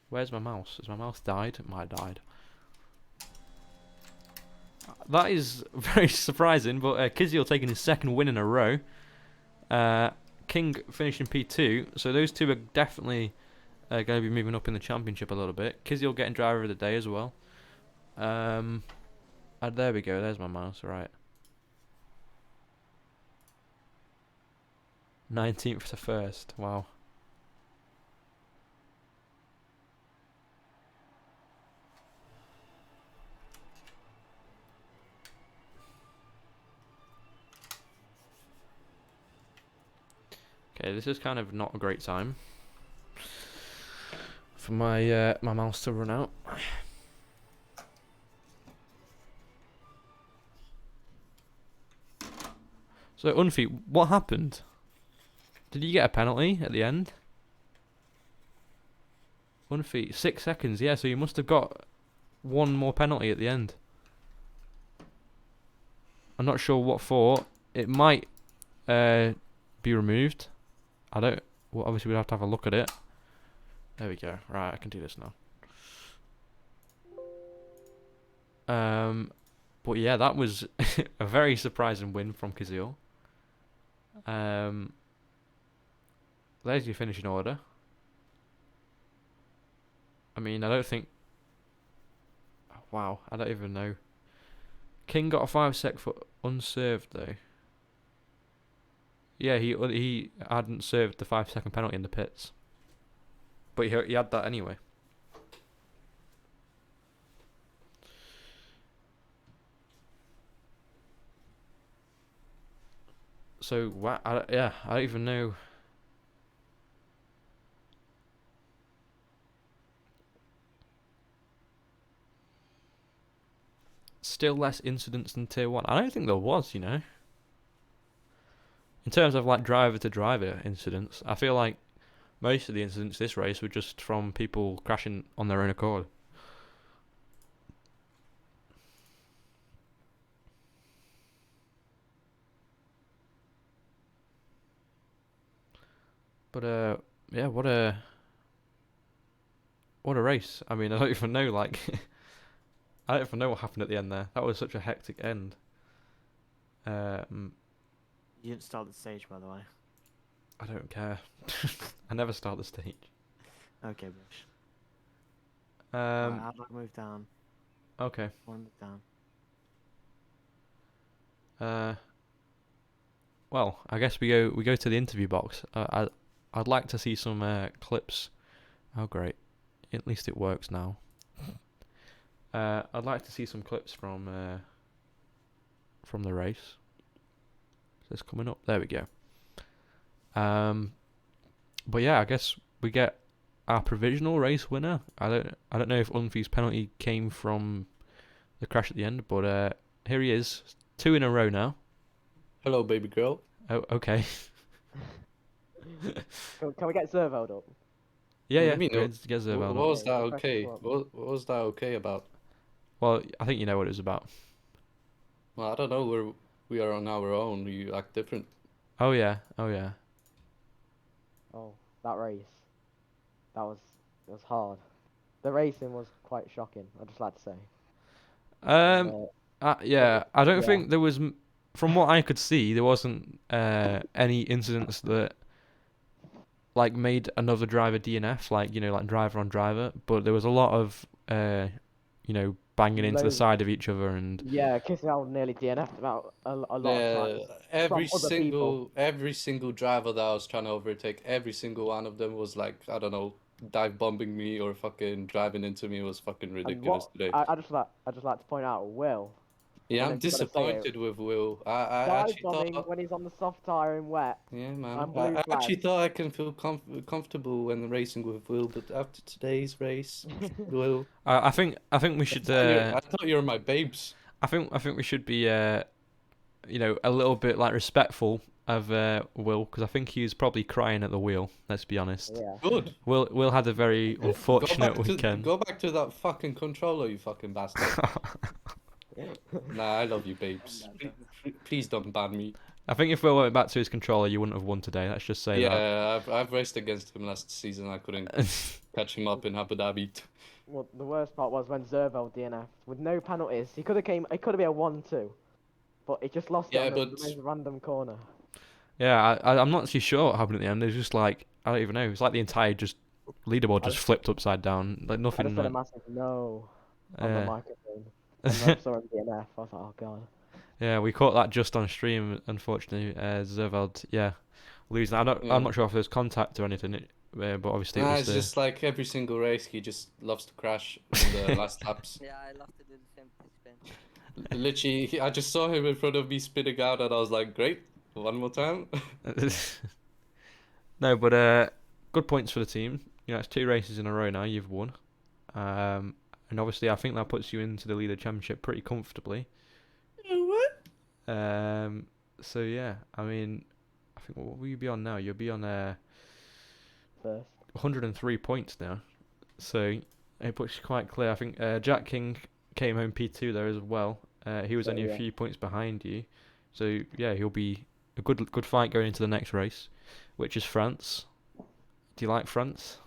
Where's my mouse? Has my mouse died? It might have died. That is very surprising, but Kiziel taking his 2nd win in a row. King finishing P2, so those two are definitely going to be moving up in the championship a little bit. Kiziel getting driver of the day as well. There we go, there's my mouse, right. 19th to 1st, wow. Okay, this is kind of not a great time for my my mouse to run out. So Unfi, what happened? Did you get a penalty at the end? Unfi, 6 seconds, yeah, so you must have got one more penalty at the end. I'm not sure what for. It might be removed. I don't... Well, obviously we'd have to have a look at it. There we go. Right, I can do this now. But yeah, that was a very surprising win from Kiziel. There's your finishing order. I mean, I don't think... Wow, I don't even know. King got a 5 sec for unserved though. Yeah, he hadn't served the 5-second penalty in the pits, but he had that anyway. So yeah, I don't even know. Still less incidents than Tier 1. I don't think there was, you know. In terms of like driver to driver incidents, I feel like most of the incidents this race were just from people crashing on their own accord. But yeah, what a race. I mean, I don't even know like I don't even know what happened at the end there. That was such a hectic end. You didn't start the stage, by the way. I don't care. I never start the stage. Okay, Bush. Right, how do I move down? Okay. I want to move down. Well, I guess we go to the interview box. I'd like to see some clips. Oh great, at least it works now. I'd like to see some clips from the race. Is this coming up? There we go. But yeah, I guess we get our provisional race winner. I don't know if Unfi's penalty came from the crash at the end, but here he is, 2 in a row now. Hello, baby girl. Oh, okay. Can we get Zervold up? Yeah, yeah. I mean, Get What Zerval up. was that Okay, okay? press What was that okay about? Well, I think you know what it was about. Well, I don't know. We are on our own. You act different. Oh yeah, oh yeah. Oh, that race. It was hard. The racing was quite shocking, I'd just like to say. Yeah. I don't yeah. think there was, from what I could see, there wasn't any incidents that like made another driver DNF, like you know, like driver on driver. But there was a lot of you know, banging into the Loads. side of each other and Yeah, Kissel nearly DNF'd about a lot of times. Every from other people. single driver that I was trying to overtake, every single one of them was like, I don't know, dive bombing me or fucking driving into me. It was fucking And ridiculous what today. I just like to point out, Will. Yeah, and I'm if you're gonna say it, disappointed with Will. I dive actually bombing thought, when he's on the soft tire and wet. yeah, man. and blue I actually flags. thought I can feel comfortable when racing with Will, but after today's race, Will, I think we should. I thought you were my babes. I think we should be you know, a little bit like respectful of Will, because I think he was probably crying at the wheel. Let's be honest. Yeah. Good. Will had a very unfortunate weekend. Go back to that fucking controller, you fucking bastard. Nah, I love you, babes. Please don't ban me. I think if Will went back to his controller, you wouldn't have won today. Let's just say that. Yeah, I've raced against him last season. I couldn't catch him up in Abu Dhabi. Well, the worst part was when Zervold DNF with no penalties. He could have been a 1-2, but he just lost Yeah, it on but- the most random corner. Yeah, I'm not too sure what happened at the end. It was just like, I don't even know. It's like the entire just leaderboard just flipped upside down. Like I nothing. just said a massive no on the Yeah. microphone. And I saw him DNF. I was like, oh god. Yeah, we caught that just on stream. Unfortunately, Zerveld, yeah, losing. I'm not sure if there's contact or anything, but obviously Nah, it it's was. just like every single race, he just loves to crash in the last laps. Yeah, I love to do the same spin. Literally, I just saw him in front of me spinning out, and I was like, great, one more time. No, but good points for the team. You know, it's 2 races in a row now. You've won, and obviously I think that puts you into the leader championship pretty comfortably. What? So yeah, I mean, I think what will you be on now? You'll be on First. 103 points now. So it puts you quite clear. I think Jack King came home P2 there as well. He was only a yeah. few points behind you. So yeah, he'll be a good fight going into the next race, which is France. Do you like France?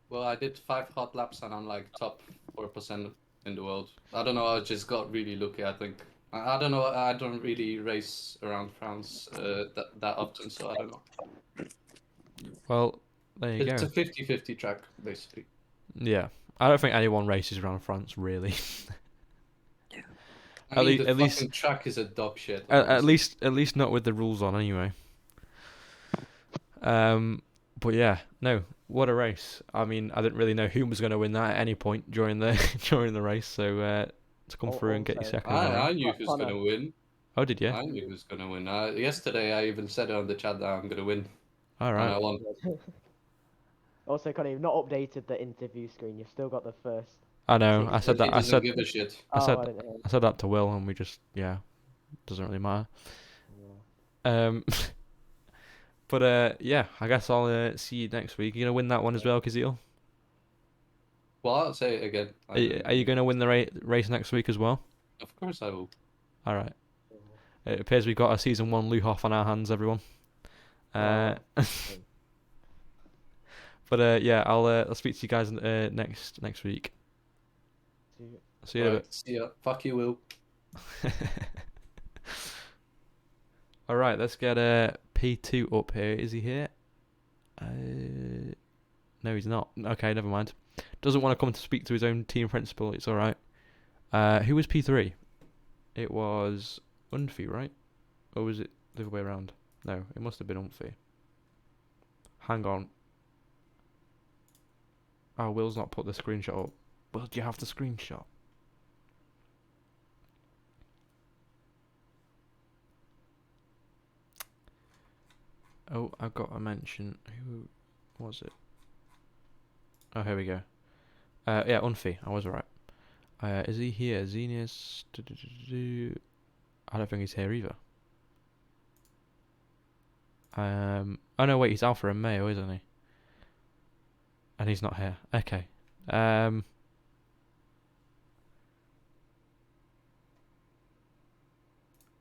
Well, I did 5 hot laps, and I'm like top 4% in the world. I don't know. I just got really lucky. I think. I don't know. I don't really race around France that often, so I don't know. Well, there you It's go. a 50-50 track, basically. Yeah, I don't think anyone races around France really. I mean, at the least- fucking track is a dog shit. At least not with the rules on anyway. But yeah, no, what a race. I mean, I didn't really know who was going to win that at any point during the during the race. So to come through and get your Also, second. in a row. I knew who's Connor. gonna win. Oh, did you? I knew he was gonna win. Yesterday, I even said on the chat that I'm gonna win, All and right. I won. Also, Connie, you've not updated the interview screen. You've still got the first. I know. I Six. said Because he that. I doesn't said. give a shit. I Oh, said. I didn't hear. I said that to Will, and we just doesn't really matter. Yeah. Um, but yeah, I guess I'll see you next week. You gonna win that one as well, Kazeel? Well, I'll say it again. Are you gonna win the race next week as well? Of course I will. All right. It appears we've got a season 1 Luhoff on our hands, everyone. Oh. But yeah, I'll speak to you guys next week. See you in a Right, see ya. Fuck you, Will. bit. All right, let's get P2 up here. Is he here? No, he's not. Okay, never mind. Doesn't want to come to speak to his own team principal. It's all right. Who was P3? It was Unfi, right? Or was it the other way around? No, it must have been Unfi. Hang on. Oh, Will's not put the screenshot up. Will, do you have the screenshot? Oh, I've got a mention. Who was it? Oh, here we go. Yeah, Unfi. I was right. Is he here? Xenius. I don't think he's here either. Oh no, wait, he's Alpha and Mayo, isn't he? And he's not here. Okay. I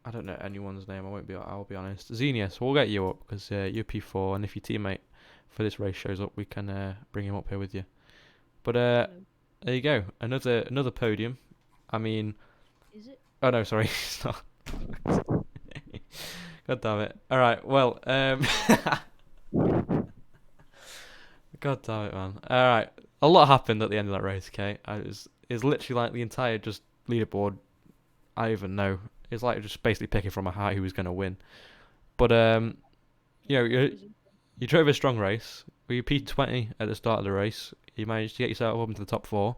don't know anyone's name. I'll be honest. Xenius, we'll get you up because you're P4, and if your teammate for this race shows up, we can bring him up here with you. But there you go. Another podium. I mean. Is it? Oh no, sorry, it's not. God damn it. All right. Well. God damn it, man. All right. A lot happened at the end of that race. Okay. It's literally like the entire just leaderboard. I don't even know. It's like just basically picking from a hat who was going to win. But you drove a strong race. You P20 at the start of the race. You managed to get yourself up into the top 4.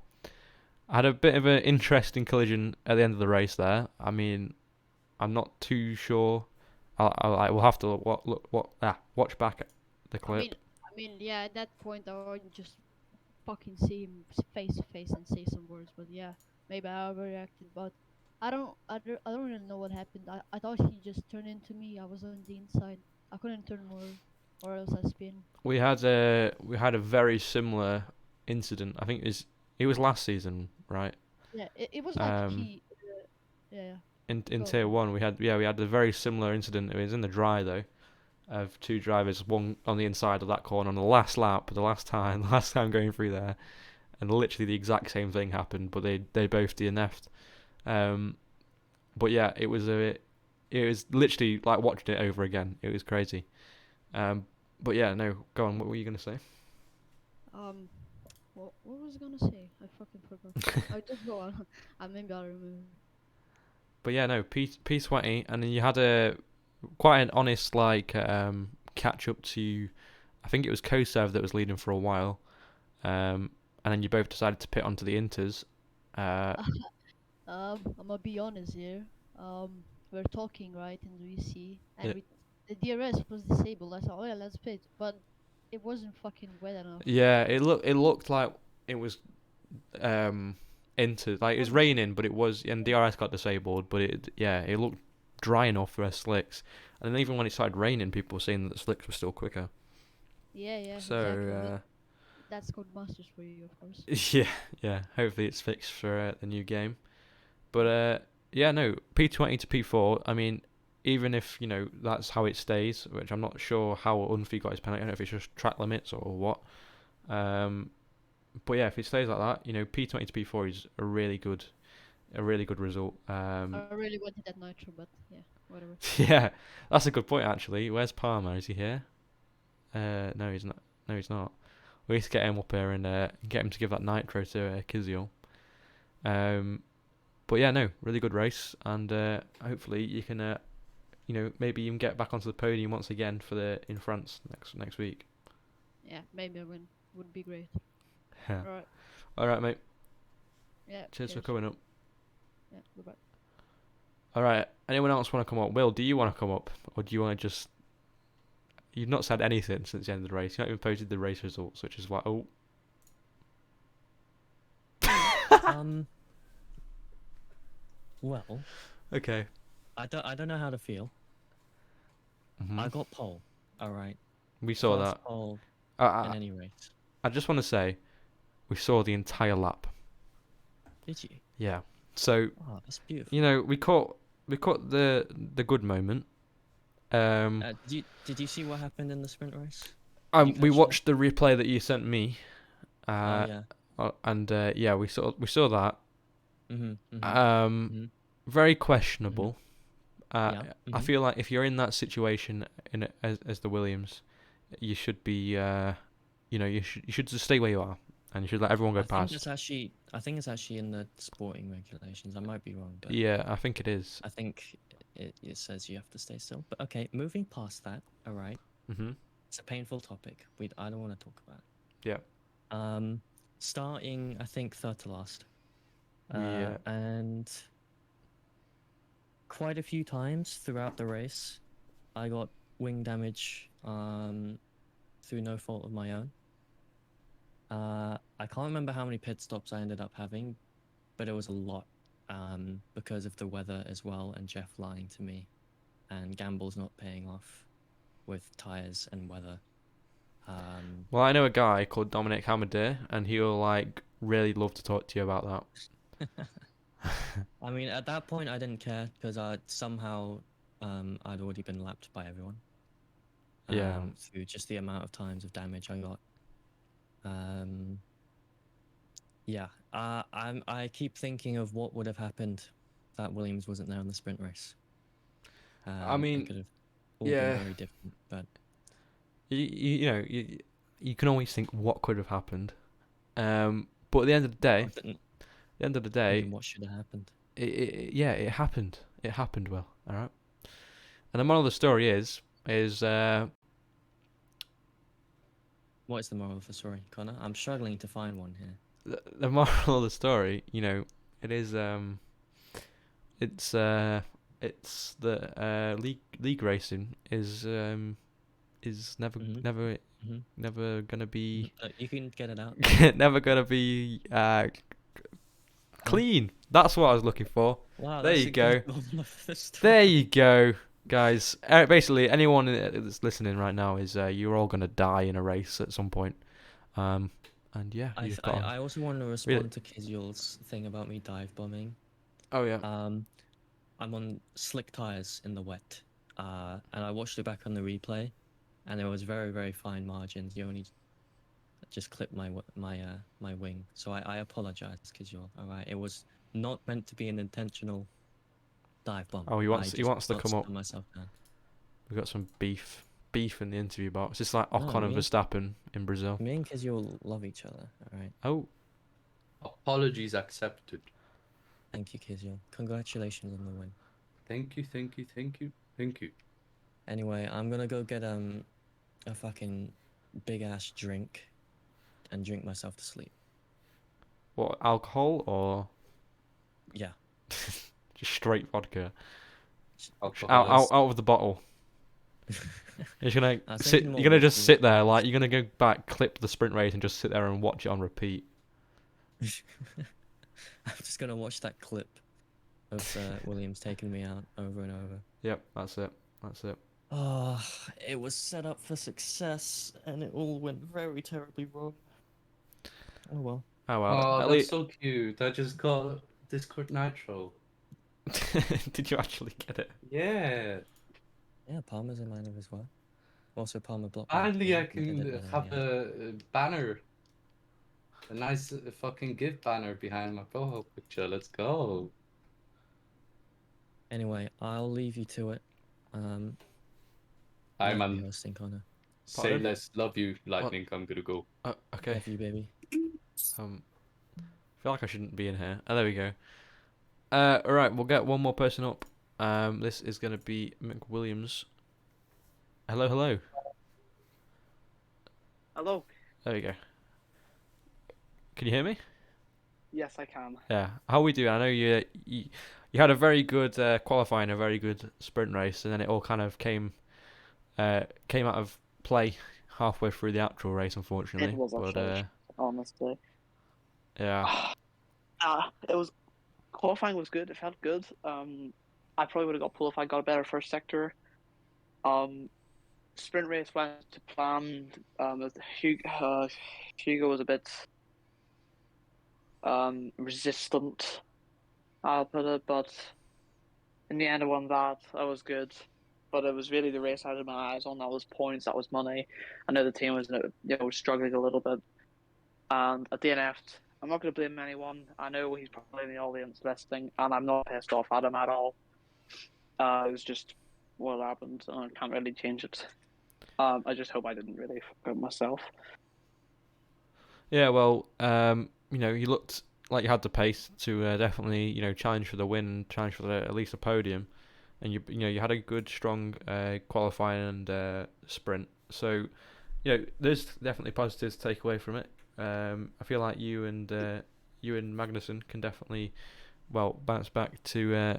I had a bit of an interesting collision at the end of the race there. I mean, I'm not too sure. We'll have to watch back the clip. I mean, yeah. At that point, I would just fucking see him face to face and say some words. But yeah, maybe I overreacted. But I don't really know what happened. I thought he just turned into me. I was on the inside. I couldn't turn more, or else I spin. We had a very similar incident. I think it was last season, right? Yeah, it was like he. Yeah. In Go tier on. 1, we had a very similar incident. It was in the dry though, of 2 drivers, one on the inside of that corner on the last lap, the last time going through there, and literally the exact same thing happened, but they both DNF'd. But yeah, it was literally like watching it over again. It was crazy. But yeah, no, go on. What were you gonna say? What was I gonna say? I fucking forgot. I just go on. Maybe I'll remember. But yeah, no, P20, and then you had quite an honest catch up to, I think it was Kosev that was leading for a while, and then you both decided to pit onto the Inters. I'm gonna be honest here. We're talking right in the VC, and Yeah. the DRS was disabled. I thought, oh yeah, let's pit, but it wasn't fucking wet enough. Yeah, it looked like it was entered, like it was raining, but it was, and DRS got disabled, but it looked dry enough for slicks, and then even when it started raining, people were saying that the slicks were still quicker. Yeah. So Exactly. That's Codemasters for you, of course. yeah, hopefully it's fixed for the new game. But yeah, no, P20 to P4. I mean, even if that's how it stays, which I'm not sure how Unfi got his penalty. I don't know if it's just track limits or what. But yeah, if it stays like that, P20 to P4 is a really good result. I really wanted that nitro, but yeah, whatever. Yeah, that's a good point actually. Where's Palmer? Is he here? No, he's not. No, he's not. We need to get him up here and get him to give that nitro to Kizio. But yeah, no, really good race, and hopefully you can, maybe even get back onto the podium once again in France next week. Yeah, maybe I win. Would be great. Yeah. Alright. All right, mate. Yeah. Cheers for coming up. Yeah. Goodbye. All right. Anyone else want to come up? Will, do you want to come up, or do you want to just? You've not said anything since the end of the race. You've not even posted the race results, which is why. Oh. Well, Okay. I don't know how to feel. I got pole. All right. We saw First that. pole I in any race. just want to say, we saw the entire lap. Did you? Yeah. So. Oh, that's beautiful. You know, we caught the good moment. Did you see what happened in the sprint race? We watched the replay that you sent me. Yeah. And yeah, we saw that. Mm-hmm. Very questionable. Yeah. I feel like if you're in that situation as the Williams, you should be you should just stay where you are, and you should let everyone go past. I think it's actually in the sporting regulations. I might be wrong, but yeah, I think it is. I think it says you have to stay still. But okay, moving past that. All right. It's a painful topic. I don't want to talk about it. Yeah. Starting, I think, third to last. Yeah. And quite a few times throughout the race, I got wing damage through no fault of my own. I can't remember how many pit stops I ended up having, but it was a lot because of the weather as well, and Jeff lying to me, and gambles not paying off with tires and weather. Well, I know a guy called Dominic Hammerday, and he'll really love to talk to you about that. I mean, at that point, I didn't care because somehow I'd already been lapped by everyone. Yeah. Through just the amount of times of damage I got. Yeah. I keep thinking of what would have happened if that Williams wasn't there in the sprint race. I mean, it could have all been very different, but you can always think what could have happened. But at the end of the day, what should have happened? It happened. It happened, Will. All right. And the moral of the story is what is the moral of the story, Connor? I'm struggling to find one here. The moral of the story, it is it's the league racing is never gonna be. You can get it out. Never gonna be clean. That's what I was looking for. Wow, there you go. The there you go, guys. Basically, anyone that's listening right now is you're all gonna die in a race at some point. And yeah, I also want to respond to Kizyul's thing about me dive bombing. Oh yeah. I'm on slick tires in the wet, and I watched it back on the replay, and there was very, very fine margins. You only just clipped my wing, so I apologize, Kizyul. All right, it was not meant to be an intentional dive bomb. Oh, he wants to come up. Myself down. We've got some beef in the interview box. It's like Ocon and Verstappen in Brazil. Me and Kizyul love each other. All right. Oh. Apologies accepted. Thank you, Kizyul. Congratulations on the win. Thank you. Anyway, I'm gonna go get a fucking big ass drink and drink myself to sleep. What, alcohol or? Yeah. Just straight vodka. Out of the bottle. You're gonna sit. You're gonna just sit there, you're gonna go back, clip the sprint race, and just sit there and watch it on repeat. I'm just gonna watch that clip of Williams taking me out over and over. Yep, that's it. Oh, it was set up for success, and it all went very terribly wrong. Oh well. Oh well. Oh, that's so cute. I just got Discord Nitro. Did you actually get it? Yeah. Yeah, Palmer's in mine as well. Also, Palmer blocked. Finally, I can have a banner. A nice fucking gift banner behind my profile picture. Let's go. Anyway, I'll leave you to it. I'm hosting, Connor. Say less. Love you, Lightning. I'm gonna go. Okay. Love you, baby. Feel like I shouldn't be in here. Oh, there we go. Alright, we'll get one more person up. This is gonna be McWilliams. Hello. Hello. There we go. Can you hear me? Yes, I can. Yeah. How are we doing? I know you had a very good qualifying, a very good sprint race, and then it all kind of came out of play halfway through the actual race, unfortunately. It was actually, honestly. Yeah. It was qualifying was good. It felt good. I probably would have got pulled if I got a better first sector. Sprint race went to plan. Hugo was a bit resistant, I'll put it, but in the end I won that. That was good. But it was really the race I had my eyes on. That was points, that was money. I know the team was struggling a little bit. And at DNF, I'm not going to blame anyone. I know he's probably in the audience listening, and I'm not pissed off at him at all. It was just what happened, and I can't really change it. I just hope I didn't really fuck up myself. Yeah, well, you looked like you had the pace to definitely, challenge for the win, challenge for at least a podium, and you had a good, strong qualifying and sprint. So, there's definitely positives to take away from it. I feel like you and Magnussen can definitely, bounce back to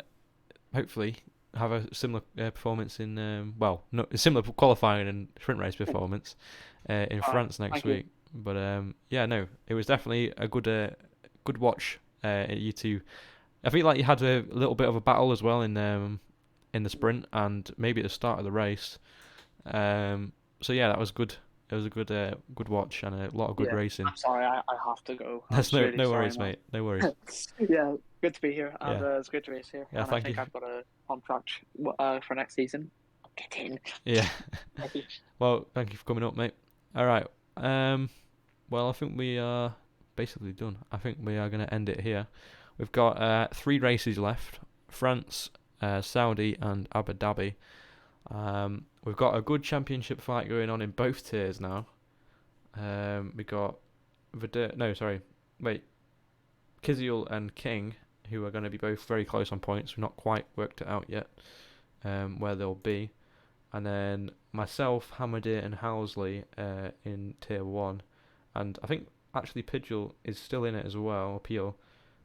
hopefully have a similar performance in not a similar qualifying and sprint race performance in France next week. But no, it was definitely a good watch. You two, I feel like you had a little bit of a battle as well in the sprint and maybe at the start of the race. So yeah, that was good. It was a good watch and a lot of good racing. I'm sorry, I have to go. That's no worries, mate. No worries. Yeah, good to be here, and it's good to race here. Yeah, and thank I think you. I've got a contract for next season. Get in. Yeah. Thank you. Well, thank you for coming up, mate. All right. Well, I think we are basically done. I think we are going to end it here. We've got 3 races left: France, Saudi, and Abu Dhabi. We've got a good championship fight going on in both tiers now. We got Kiziel and King, who are going to be both very close on points. We've not quite worked it out yet where they'll be. And then myself, Hammerdeer, and Housley in tier 1. And I think actually Pidgeot is still in it as well, Peel.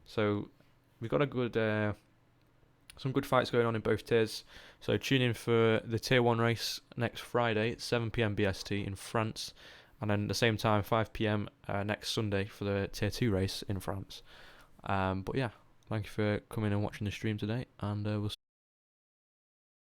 So we've got a good some good fights going on in both tiers. So tune in for the tier 1 race next Friday at 7 p.m. BST in France, and then at the same time 5 p.m. Next Sunday for the tier 2 race in France. But yeah, thank you for coming and watching the stream today, and we'll